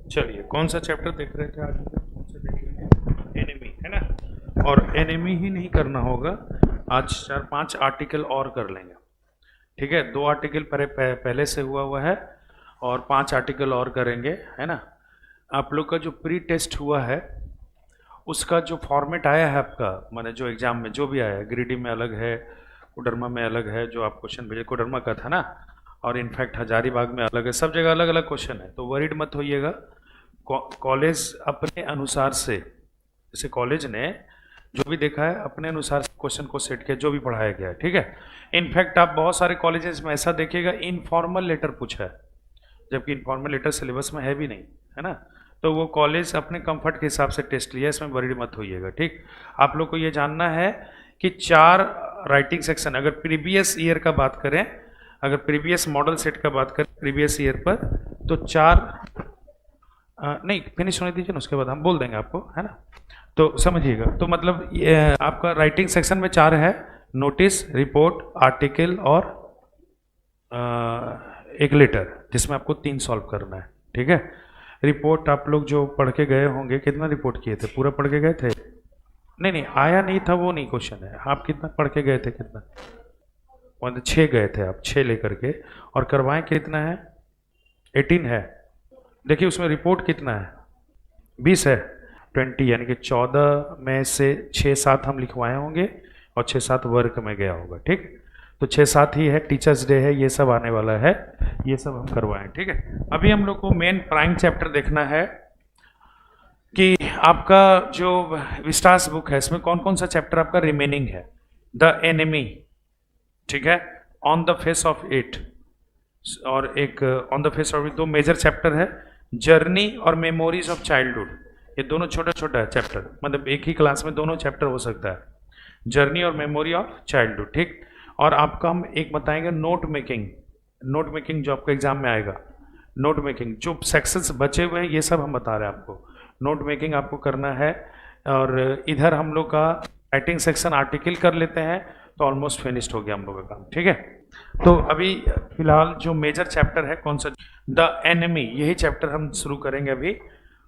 चलिए कौन सा चैप्टर देख रहे थे आज? कौन सा देख लेंगे? एनिमी है ना। और एनिमी ही नहीं करना होगा, आज 4-5 आर्टिकल और कर लेंगे। ठीक है, 2 आर्टिकल पहले से हुआ है और 5 आर्टिकल और करेंगे, है ना। आप लोग का जो प्री टेस्ट हुआ है उसका जो फॉर्मेट आया है आपका, माने जो एग्जाम में जो भी आया है, ग्रीडी में अलग है, कोडरमा में अलग है, जो आप क्वेश्चन भेजे कोडरमा का था ना, और इनफैक्ट हजारीबाग में अलग है, सब जगह अलग अलग क्वेश्चन है, तो वरीड मत होइएगा। कॉलेज अपने अनुसार से, जैसे कॉलेज ने जो भी देखा है अपने अनुसार से क्वेश्चन को सेट किया, जो भी पढ़ाया गया है, ठीक है। इनफैक्ट आप बहुत सारे कॉलेजेस में ऐसा देखिएगा इनफॉर्मल लेटर पूछा है, जबकि इनफॉर्मल लेटर सिलेबस में है भी नहीं, है ना। तो वो कॉलेज अपने कंफर्ट के हिसाब से टेस्ट लिया, इसमें वरीड मत होइएगा, ठीक। आप लोग को ये जानना है कि 4 राइटिंग सेक्शन, अगर प्रीवियस ईयर का बात करें, अगर प्रीवियस मॉडल सेट का बात करें प्रीवियस ईयर पर, तो 4 नहीं फिनिश होने दीजिए ना, उसके बाद हम बोल देंगे आपको, है ना। तो समझिएगा, तो मतलब ये आपका राइटिंग सेक्शन में 4 है, नोटिस, रिपोर्ट, आर्टिकल और एक लेटर, जिसमें आपको 3 सॉल्व करना है, ठीक है। रिपोर्ट आप लोग जो पढ़ के गए होंगे, कितना रिपोर्ट किए थे? पूरा पढ़ के गए थे? नहीं नहीं, आया नहीं था वो नहीं क्वेश्चन है, आप कितना पढ़ के गए थे? कितना? मतलब 6 गए थे आप, 6 लेकर के, और करवाएं कितना है? 18 है। देखिए उसमें रिपोर्ट कितना है? 20 है, 20, यानी कि 14 में से 6-7 हम लिखवाए होंगे और 6-7 वर्क में गया होगा, ठीक। तो 6-7 ही है, टीचर्स डे है, ये सब आने वाला है, ये सब हम करवाएं, ठीक है। अभी हम लोग को मेन प्राइम चैप्टर देखना है कि आपका जो विस्टास बुक है इसमें कौन कौन सा चैप्टर आपका रिमेनिंग है। द एनिमी, ठीक है, on the face of it, और एक on the face of it, 2 major chapter है, जर्नी और मेमोरीज ऑफ चाइल्डहुड। ये दोनों छोटा छोटा है चैप्टर, मतलब एक ही क्लास में दोनों चैप्टर हो सकता है, जर्नी और मेमोरी ऑफ चाइल्डहुड, ठीक। और आपका हम एक बताएंगे नोट मेकिंग, नोट मेकिंग जो आपका एग्जाम में आएगा, नोट मेकिंग जो सेक्शंस बचे हुए हैं ये सब हम बता रहे हैं आपको, नोट मेकिंग आपको करना है। और इधर हम लोग का राइटिंग सेक्शन आर्टिकल कर लेते हैं, तो ऑलमोस्ट फिनिश्ड हो गया हम लोग का काम, ठीक है। तो अभी फिलहाल जो मेजर चैप्टर है कौन सा? द एनिमी, यही चैप्टर हम शुरू करेंगे अभी,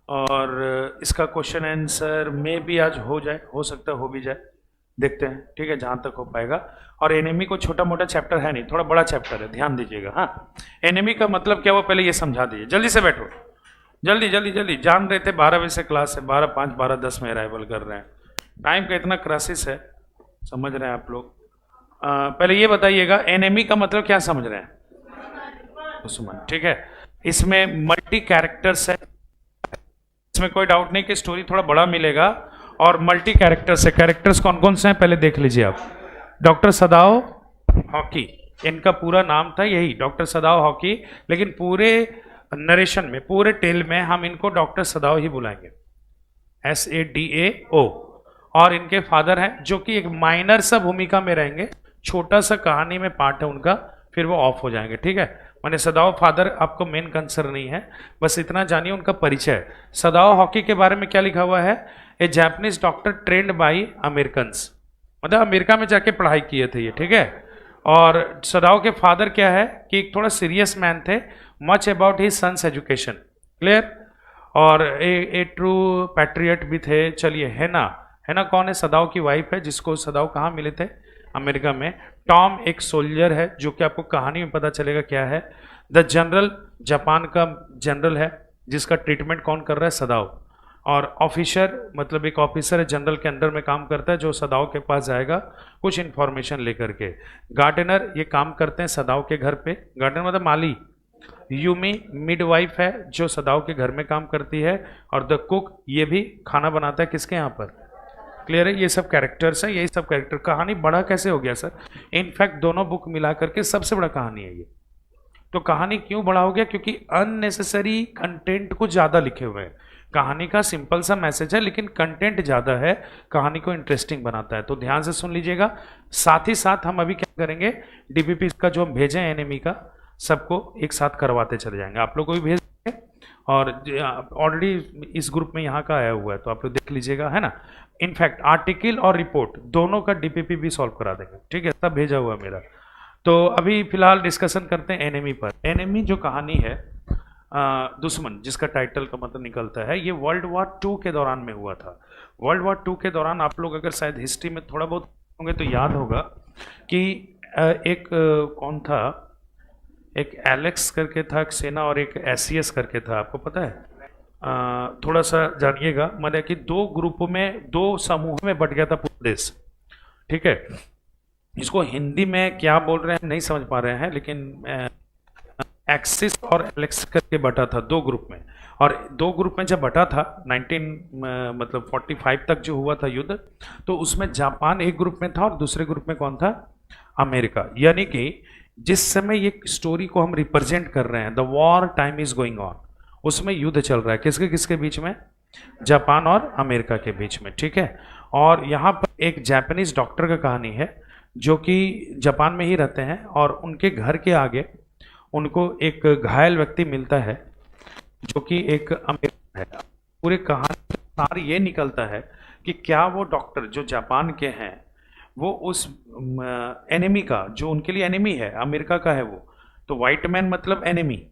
और इसका क्वेश्चन आंसर में भी आज हो जाए, हो सकता है हो भी जाए, देखते हैं, ठीक है, जहाँ तक हो पाएगा। और एनिमी को छोटा मोटा चैप्टर है नहीं, थोड़ा बड़ा चैप्टर है, ध्यान दीजिएगा। हाँ, एनिमी का मतलब क्या वो पहले ये समझा दीजिए, जल्दी से बैठो, जल्दी जल्दी जल्दी। जान रहे थे 12 बजे से क्लास है, 12:05 12:10 में अराइवल कर रहे हैं, टाइम का इतना क्राइसिस है, समझ रहे हैं आप लोग। पहले ये बताइएगा एनिमी का मतलब क्या समझ रहे हैं? दुश्मन, ठीक है। इसमें मल्टी कैरेक्टर्स है, इसमें कोई डाउट नहीं कि स्टोरी थोड़ा बड़ा मिलेगा, और मल्टी कैरेक्टर्स है। कैरेक्टर्स कौन कौन से हैं पहले देख लीजिए आप। डॉक्टर सदाओ हॉकी, इनका पूरा नाम था यही, डॉक्टर सदाओ हॉकी, लेकिन पूरे नरेशन में, पूरे टेल में हम इनको डॉक्टर सदाओ ही बुलाएंगे, SADAO। और इनके फादर हैं जो कि एक माइनर सा भूमिका में रहेंगे, छोटा सा कहानी में पार्ट है उनका, फिर वो ऑफ हो जाएंगे, ठीक है। माने सदाओ फादर आपको मेन कंसर्न नहीं है, बस इतना जानिए उनका परिचय। सदाओ हॉकी के बारे में क्या लिखा हुआ है? A Japanese doctor trained by American, मतलब अमेरिका में जाके पढ़ाई किए थे ये, ठीक है। और सदाओ के फादर क्या है कि एक थोड़ा सीरियस मैन थे, much about his sons education, clear. और ए ट्रू पैट्रियट भी थे। चलिए हैना, हैना कौन है? सदाओ की वाइफ है, जिसको सदाओ कहाँ मिले थे? अमेरिका में। टॉम एक सोल्जर है, जो कि आपको कहानी में पता चलेगा क्या है। द जनरल, जापान का जनरल है, जिसका ट्रीटमेंट कौन कर रहा है? सदाओ। और ऑफिसर, मतलब एक ऑफिसर है, जनरल के अंडर में काम करता है, जो सदाओ के पास जाएगा कुछ इन्फॉर्मेशन लेकर के। गार्डनर, ये काम करते हैं सदाओ के घर पे, गार्डनर मतलब माली। यूमी मिडवाइफ है, जो सदाओ के घर में काम करती है। और द कुक, ये भी खाना बनाता है किसके यहाँ पर? क्लियर है, ये सब कैरेक्टर्स हैं, यही सब कैरेक्टर। कहानी बड़ा कैसे हो गया सर? इनफैक्ट दोनों बुक मिला करके सबसे बड़ा कहानी है ये। तो कहानी क्यों बड़ा हो गया? क्योंकि अननेसेसरी कंटेंट को ज़्यादा लिखे हुए हैं। कहानी का सिंपल सा मैसेज है, लेकिन कंटेंट ज़्यादा है, कहानी को इंटरेस्टिंग बनाता है। तो ध्यान से सुन लीजिएगा। साथ ही साथ हम अभी क्या करेंगे, DPP का जो हम भेजें एनिमी का, सबको एक साथ करवाते चले जाएंगे। आप लोग को भी भेज देंगे, और ऑलरेडी इस ग्रुप में यहाँ का आया हुआ है, तो आप लोग देख लीजिएगा, है ना। इनफैक्ट आर्टिकल और रिपोर्ट दोनों का DPP भी सॉल्व करा देंगे, ठीक है, सब भेजा हुआ है मेरा। तो अभी फिलहाल डिस्कशन करते हैं एनिमी पर। एनिमी जो कहानी है दुश्मन, जिसका टाइटल का मतलब निकलता है, ये वर्ल्ड वॉर टू के दौरान में हुआ था। वर्ल्ड वॉर टू के दौरान आप लोग अगर शायद हिस्ट्री में थोड़ा बहुत होंगे तो याद होगा कि एक कौन था, एक एलेक्स करके था एक सेना और एक एसीएस करके था, आपको पता है? थोड़ा सा जानिएगा, मतलब कि दो ग्रुपों में, दो समूहों में बट गया था पूरा देश। ठीक है, इसको हिंदी में क्या बोल रहे हैं नहीं समझ पा रहे हैं, लेकिन एक्सिस और एलेक्स करके बटा था दो ग्रुप में। और दो ग्रुप में जब बटा था 19 मतलब 45 तक जो हुआ था युद्ध, तो उसमें जापान एक ग्रुप में था और दूसरे ग्रुप में कौन था? अमेरिका। यानी कि जिस समय ये स्टोरी को हम रिप्रेजेंट कर रहे हैं, the war time is going on, उसमें युद्ध चल रहा है किसके किसके बीच में? जापान और अमेरिका के बीच में। ठीक है, और यहाँ पर एक जापानीज डॉक्टर का कहानी है जो कि जापान में ही रहते हैं, और उनके घर के आगे उनको एक घायल व्यक्ति मिलता है जो कि एक अमेरिकन है। पूरे कहानी का सार ये निकलता है कि क्या वो डॉक्टर जो जापान के हैं, वो उस एनिमी का, जो उनके लिए एनिमी है, अमेरिका का है वो, तो वाइट मैन मतलब एनिमी,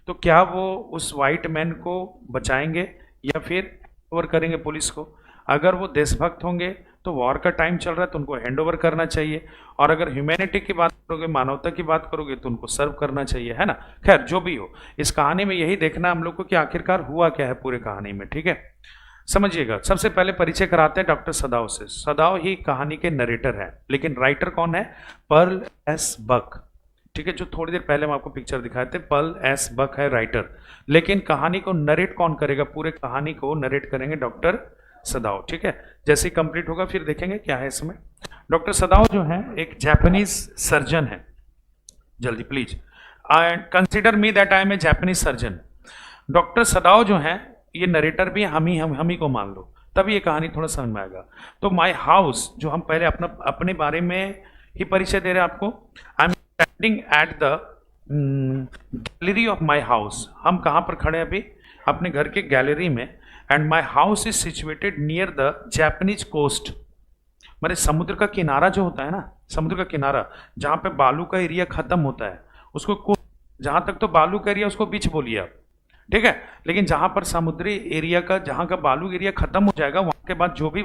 तो क्या वो उस वाइट मैन को बचाएंगे या फिर ओवर करेंगे पुलिस को? अगर वो देशभक्त होंगे तो वॉर का टाइम चल रहा है तो उनको हैंड ओवर करना चाहिए, और अगर ह्यूमैनिटी की बात करोगे, मानवता की बात करोगे, तो उनको सर्व करना चाहिए, है ना? खैर जो भी हो, इस कहानी में यही देखना हम लोग को कि आखिरकार हुआ क्या है पूरे कहानी में। ठीक है, समझिएगा। सबसे पहले परिचय कराते हैं डॉक्टर सदाव से। सदाव ही कहानी के नरेटर है, लेकिन राइटर कौन है? Pearl S Buck. ठीक है, जो थोड़ी देर पहले हम आपको पिक्चर दिखाए थे, पर्ल एस बक है राइटर, लेकिन कहानी को नरेट कौन करेगा? पूरे कहानी को नरेट करेंगे डॉक्टर सदाव। ठीक है, जैसे ही कंप्लीट होगा फिर देखेंगे क्या है इसमें। डॉक्टर सदाव जो है एक जापानीज सर्जन है। जल्दी please, consider me that I am a Japanese surgeon. Doctor Sadao जो है ये नरेटर भी हम ही को मान लो, तभी ये कहानी थोड़ा समझ में आएगा। तो माई हाउस, जो हम पहले अपने बारे में ही परिचय दे रहे हैं आपको। I am standing at the gallery of my house. हम कहाँ पर खड़े हैं अभी? अपने घर के गैलरी में। And my house is situated near the Japanese coast. मतलब समुद्र का किनारा जो होता है ना, समुद्र का किनारा जहाँ पे बालू का एरिया खत्म होता है उसको कोस्ट, जहाँ तक तो बालू का एरिया उसको बीच बोलिए आप। ठीक है, लेकिन जहाँ पर समुद्री एरिया का, जहाँ का बालू एरिया खत्म हो जाएगा, वहाँ के बाद जो भी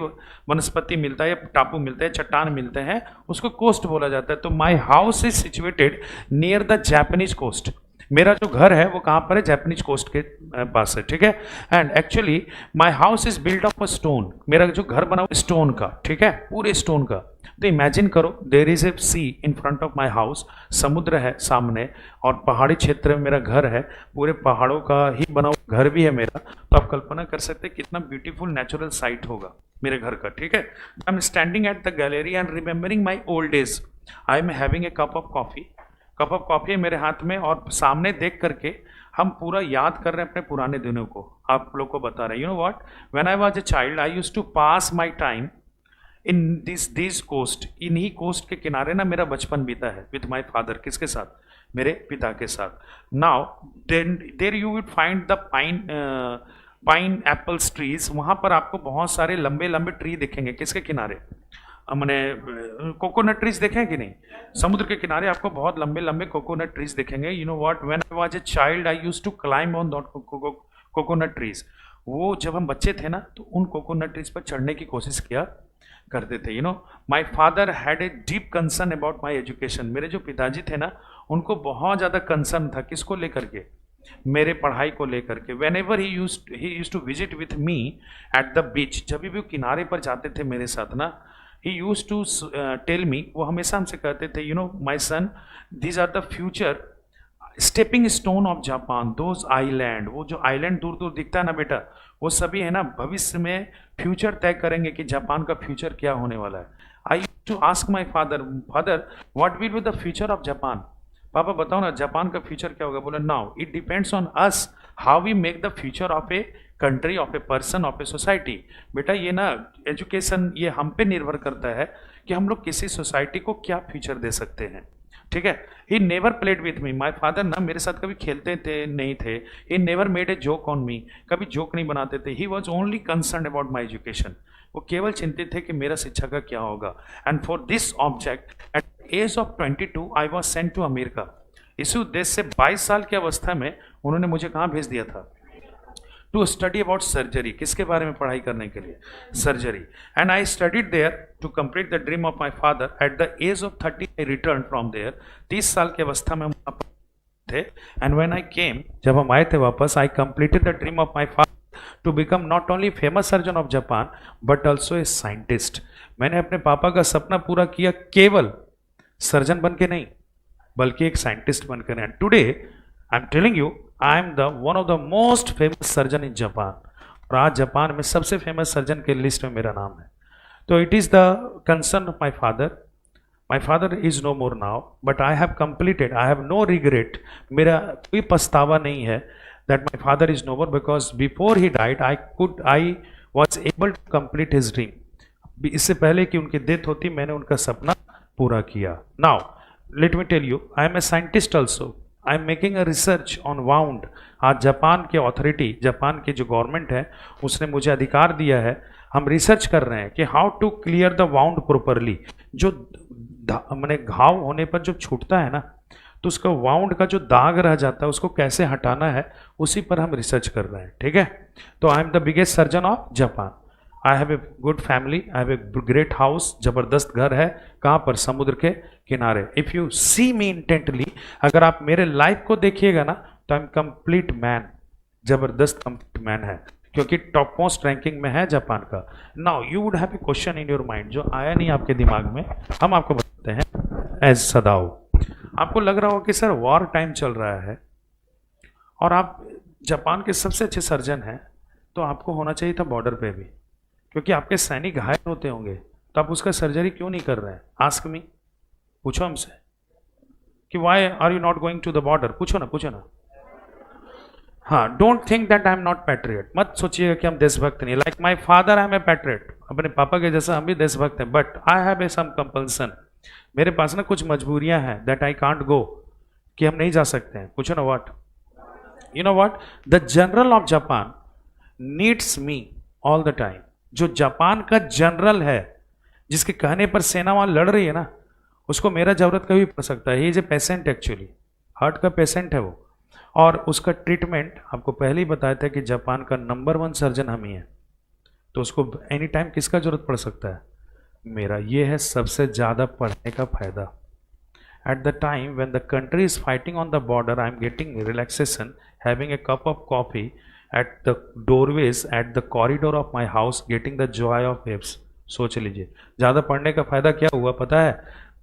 वनस्पति मिलता है या टापू मिलते हैं, चट्टान मिलते हैं, उसको कोस्ट बोला जाता है। तो my house is situated near the Japanese coast. मेरा जो घर है वो कहाँ पर है? जापानीज कोस्ट के पास है। ठीक है, and actually my house is build of a stone. मेरा जो घर बना हुआ स्टोन का, ठीक है, पूरे स्टोन का। तो इमेजिन करो, there is a sea in front of my house, समुद्र है सामने, और पहाड़ी क्षेत्र में मेरा घर है, पूरे पहाड़ों का ही बना हुआ घर भी है मेरा। तो आप कल्पना कर सकते हैं कितना ब्यूटीफुल नेचुरल साइट होगा मेरे घर का। ठीक है, I am standing at the gallery and remembering my old days. I am having a cup of coffee. Cup of coffee है मेरे हाथ में, और सामने देख करके हम पूरा याद कर रहे हैं अपने पुराने दिनों को, आप लोग को बता रहे हैं। You know what, when I was a child I used to pass my time in this coast. इन्हीं कोस्ट के किनारे ना मेरा बचपन बीता है विथ माय फादर। किसके साथ? मेरे पिता के साथ। Now there you will find the pine apples trees. वहां पर आपको बहुत सारे लंबे लंबे ट्री दिखेंगे। किसके किनारे? मैंने कोकोनट ट्रीज देखे हैं कि नहीं? समुद्र के किनारे आपको बहुत लंबे लंबे कोकोनट ट्रीज दिखेंगे। You know what, when I was a child I used to climb on that coconut trees. वो जब हम बच्चे थे ना तो उन कोकोनट ट्रीज पर चढ़ने की कोशिश किया करते थे। You know, my father had a deep concern about my education. मेरे जो पिताजी थे ना, उनको बहुत ज़्यादा कंसर्न था। किसको लेकर के? मेरे पढ़ाई को लेकर के। Whenever he use to visit with me at the beach, जब भी वो किनारे पर जाते थे मेरे साथ ना, he used to tell me, वो हमेशा हमसे कहते थे, you know my son, these are the future stepping stone of Japan, those island, वो जो आइलैंड दूर दूर दिखता है ना बेटा, वो सभी है ना भविष्य में फ्यूचर तय करेंगे कि जापान का फ्यूचर क्या होने वाला है। I used to ask my father, father what will be the future of Japan? पापा बताओ ना जापान का फ्यूचर क्या होगा? बोले now it depends on us how we make the future of a country, of a person, of a society. बेटा ये ना एजुकेशन ये हम पे निर्भर करता है कि हम लोग किसी सोसाइटी को क्या फ्यूचर दे सकते हैं। ठीक है, he never played with me. My father ना मेरे साथ कभी खेलते थे नहीं थे। He never made a joke on me, कभी जोक नहीं बनाते थे। He was only concern about my education, वो केवल चिंतित थे कि मेरा शिक्षा का क्या होगा। And for this object at age of 22 I was sent to America. इसी उद्देश्य से 22 साल की अवस्था में उन्होंने मुझे कहाँ भेज दिया था? To study about surgery. किसके बारे में पढ़ाई करने के लिए? Surgery. And I studied there to complete the dream of my father. At the age of 30 I return from there. 30 साल की अवस्था में वहाँ पर थे। एंड व्हेन आई केम, जब हम आए थे वापस, I completed the dream of my father to become not only famous surgeon of Japan but also a scientist. मैंने अपने पापा का सपना पूरा किया, केवल सर्जन बन के नहीं बल्कि एक साइंटिस्ट बनकर। And today I am telling you, I am the one of the most famous surgeon in Japan. और आज जापान में सबसे फेमस सर्जन के लिस्ट में मेरा नाम है। तो it is the concern of my father. My father is no more now but I have completed, I have no regret. मेरा कोई पछतावा नहीं है that my father is no more, because before he died I was able to complete his dream. इससे पहले कि उनकी death होती मैंने उनका सपना पूरा किया। Now let me tell you, I am a scientist also. I am making a research on wound. आज जापान के अथॉरिटी, जापान की जो गवर्नमेंट है, उसने मुझे अधिकार दिया है, हम रिसर्च कर रहे हैं कि how to clear the wound properly. जो मैंने घाव होने पर जो छूटता है ना, तो उसका वाउंड का जो दाग रह जाता है उसको कैसे हटाना है, उसी पर हम रिसर्च कर रहे हैं। ठीक है, तो I am the biggest surgeon of Japan. I have a good family, I have a great house. जबरदस्त घर है। कहाँ पर? समुद्र के किनारे। If you see me intently, अगर आप मेरे लाइफ को देखिएगा ना, तो आई एम कंप्लीट मैन। जबरदस्त कंप्लीट मैन है, क्योंकि टॉप मोस्ट रैंकिंग में है जापान का। Now you would have a question in your mind जो आया नहीं आपके दिमाग में, हम आपको बताते हैं एज सदाओ। आपको लग रहा हो कि सर वॉर टाइम चल रहा है और आप जापान के सबसे अच्छे सर्जन हैं, तो आपको होना चाहिए था बॉर्डर पे भी, क्योंकि आपके सैनिक घायल होते होंगे, तो आप उसका सर्जरी क्यों नहीं कर रहे हैं? आस्क मी, पूछो हमसे कि why are you not going to the border. पूछो ना, पूछो ना। हाँ, don't think that I am not patriot. मत सोचिएगा कि हम देशभक्त नहीं। Like my father I am a patriot. अपने पापा के जैसा हम भी देशभक्त हैं, but I have a some compulsion. मेरे पास ना कुछ मजबूरियां हैं दैट आई कांट गो, कि हम नहीं जा सकते हैं। पूछो ना what. You know what, the general of Japan needs me all the time. जो जापान का जनरल है, जिसके कहने पर सेना वहां लड़ रही है ना, उसको मेरा जरूरत कभी पड़ सकता है। ये जो पेशेंट, एक्चुअली हार्ट का पेशेंट है वो, और उसका ट्रीटमेंट आपको पहले ही बताया था कि जापान का नंबर 1 सर्जन हम ही है। तो उसको एनी टाइम किसका जरूरत पड़ सकता है? मेरा। ये है सबसे ज़्यादा पढ़ने का फायदा। At the time when the country is fighting on the border, I am getting relaxation, having a cup of coffee at the doorways at the corridor of my house, getting the joy of waves। सोच लीजिए, ज़्यादा पढ़ने का फायदा क्या हुआ पता है?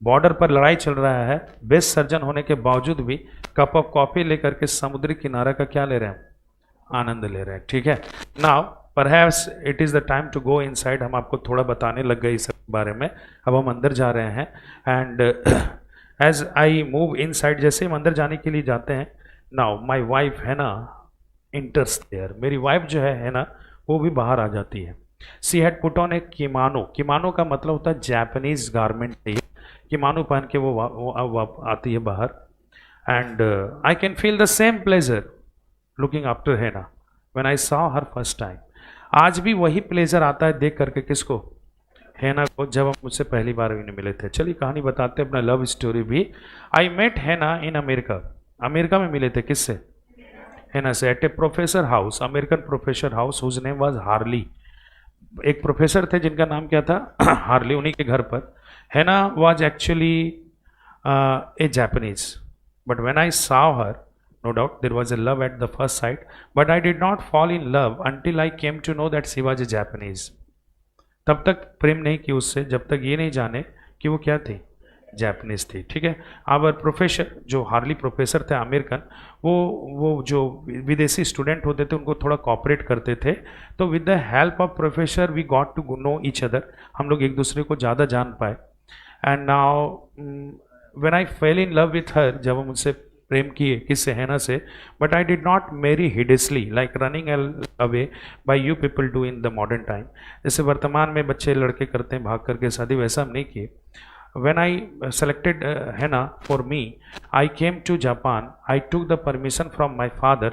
बॉर्डर पर लड़ाई चल रहा है, बेस्ट सर्जन होने के बावजूद भी कप ऑफ कॉफी लेकर के समुद्री किनारे का क्या ले रहे हैं? आनंद ले रहे हैं। ठीक है, now perhaps it is the time to go inside. हम आपको थोड़ा बताने लग गए इस बारे में, अब हम अंदर जा रहे हैं। And as I move inside, जैसे हम अंदर जाने के लिए जाते हैं, नाउ माई वाइफ है ना इंटर्स देयर। मेरी वाइफ जो है ना, वो भी बाहर आ जाती है। सी हैड पुट ऑन ए किमानो। किमानो का मतलब होता है जापानीज गारमेंट है ये। किमानो पहन के वो आती है बाहर। And I can feel the same pleasure looking after Hannah when I saw her first time. आज भी वही प्लेजर आता है देख करके किसको? हैना को, जब हम मुझसे पहली बार भी मिले थे। चलिए कहानी बताते हैं, अपना लव स्टोरी भी। आई मेट हैना इन अमेरिका। अमेरिका में मिले थे किससे? हैना से। At a professor house, American professor house, whose name was Harley. एक प्रोफेसर थे जिनका नाम क्या था? हार्ली। उन्हीं के घर पर। Hana was actually a Japanese, but when I saw her, no doubt there was a love at the first sight, but I did not fall in love until I came to know that she was a Japanese. तब तक प्रेम नहीं की उससे जब तक ये नहीं जाने कि वो क्या थी? जापानीज थी। ठीक है, आवर प्रोफेसर, जो हार्ली प्रोफेसर थे अमेरिकन, वो जो विदेशी स्टूडेंट होते थे उनको थोड़ा कॉपरेट करते थे। तो with the help of professor we got to know each other. हम लोग एक दूसरे को ज़्यादा जान पाए। And now when I fell in love with her, जब हम उनसे प्रेम किए, किससे? हैना से। But I did not marry hideously like running away by you people do in the modern time. जैसे वर्तमान में बच्चे लड़के करते हैं भाग करके शादी, वैसा हम नहीं किए। When I selected henna for me, I came to Japan. I took the permission from my father.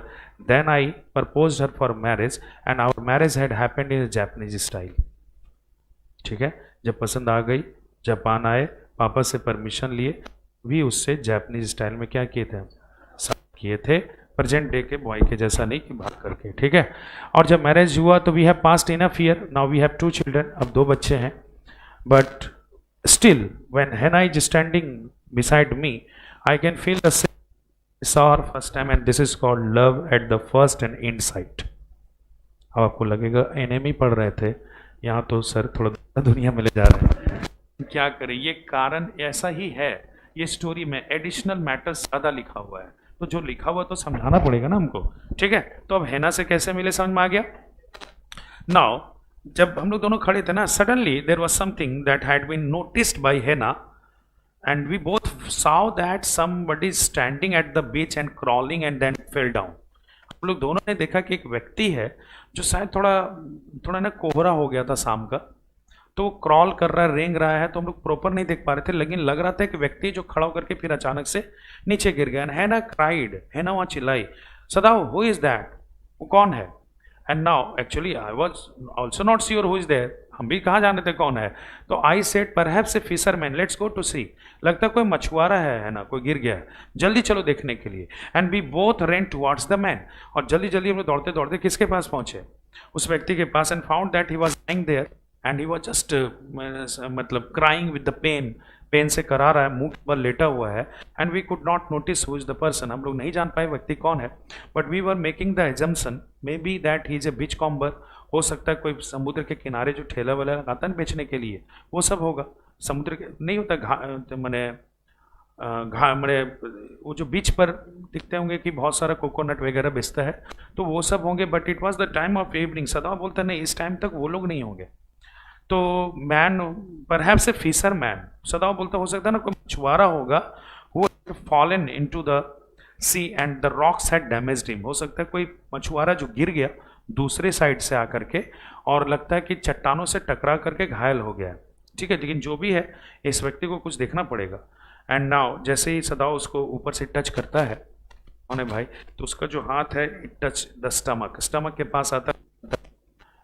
Then I proposed her for marriage, and our marriage had happened in a Japanese style. ठीक है, जब पसंद आ गई, Japan आए, पापा से permission लिए, भी उससे जापानीज स्टाइल में क्या किए थे? शादी किए थे। प्रेजेंट डे के बॉय के जैसा नहीं कि भाग करके, ठीक है। और जब मैरिज हुआ तो we have passed enough year, now we have 2 children, अब 2 बच्चे हैं। But still when Hana is standing beside me I can feel the saw her first time and this is called love at the first and end sight। अब आपको लगेगा enemy पढ़ रहे थे, यहाँ तो सर थोड़ा दुनिया में ले जा रहे हैं। क्या करें, ये कारण ऐसा ही है, ये स्टोरी में एडिशनल मैटर्स ज़्यादा लिखा हुआ है, तो जो लिखा हुआ तो समझाना पड़ेगा ना हमको, ठीक है। तो अब हेना से कैसे मिले समझ में आ गया। नाउ जब हम लोग दोनों खड़े थे ना, suddenly there was something that had been noticed by Hana and we both saw that somebody is standing at the beach and crawling and then fell down। हम लोग दोनों ने देखा कि एक व्यक्ति है जो शायद थोड़ा ना कोहरा हो गया था शाम का, तो वो क्रॉल कर रहा है, रेंग रहा है, तो हम लोग प्रॉपर नहीं देख पा रहे थे, लेकिन लग रहा था कि व्यक्ति जो खड़ा होकर के फिर अचानक से नीचे गिर गया। हैना क्राइड, हैना वहाँ चिल्लाई, सदाओ हु इज दैट, वो कौन है। And now actually I was also not sure who is there, हम भी कहाँ जाने थे कौन है। तो I said perhaps a fisherman, let's go to see, लगता कोई मछुआरा है ना, कोई गिर गया है, जल्दी चलो देखने के लिए। And we both ran towards the man, और जल्दी जल्दी हम लोग दौड़ते दौड़ते किसके पास पहुंचे, उस व्यक्ति के पास। And found that he was lying there and he was just मतलब crying with the pain, pain से करा रहा है, मुंह पर लेटा हुआ है। And we could not notice who is the person, हम लोग नहीं जान पाए व्यक्ति कौन है। But we were making the assumption maybe that he is a beachcomber, हो सकता है कोई समुद्र के किनारे जो ठेला वाला लगाता है बेचने के लिए, वो सब होगा। समुद्र के नहीं होता मैंने वो जो बीच पर दिखते होंगे कि बहुत सारा कोकोनट वगैरह बेचता है, तो वो सब होंगे। But it was the time of evening, सदा बोलता नहीं इस टाइम तक वो लोग नहीं होंगे। तो मैन परहैप्स ए फिशर मैन, सदा बोलता हो सकता है ना कोई मछुआरा होगा, वो fallen into the sea and the rocks had damaged him, हो सकता है कोई मछुआरा जो गिर गया दूसरे साइड से आकर के, और लगता है कि चट्टानों से टकरा करके घायल हो गया है, ठीक है। लेकिन जो भी है इस व्यक्ति को कुछ देखना पड़ेगा। एंड नाउ जैसे ही सदाओ उसको ऊपर से टच करता है उन्हें भाई, तो उसका जो हाथ है it touch the stomach, stomach के पास आता है।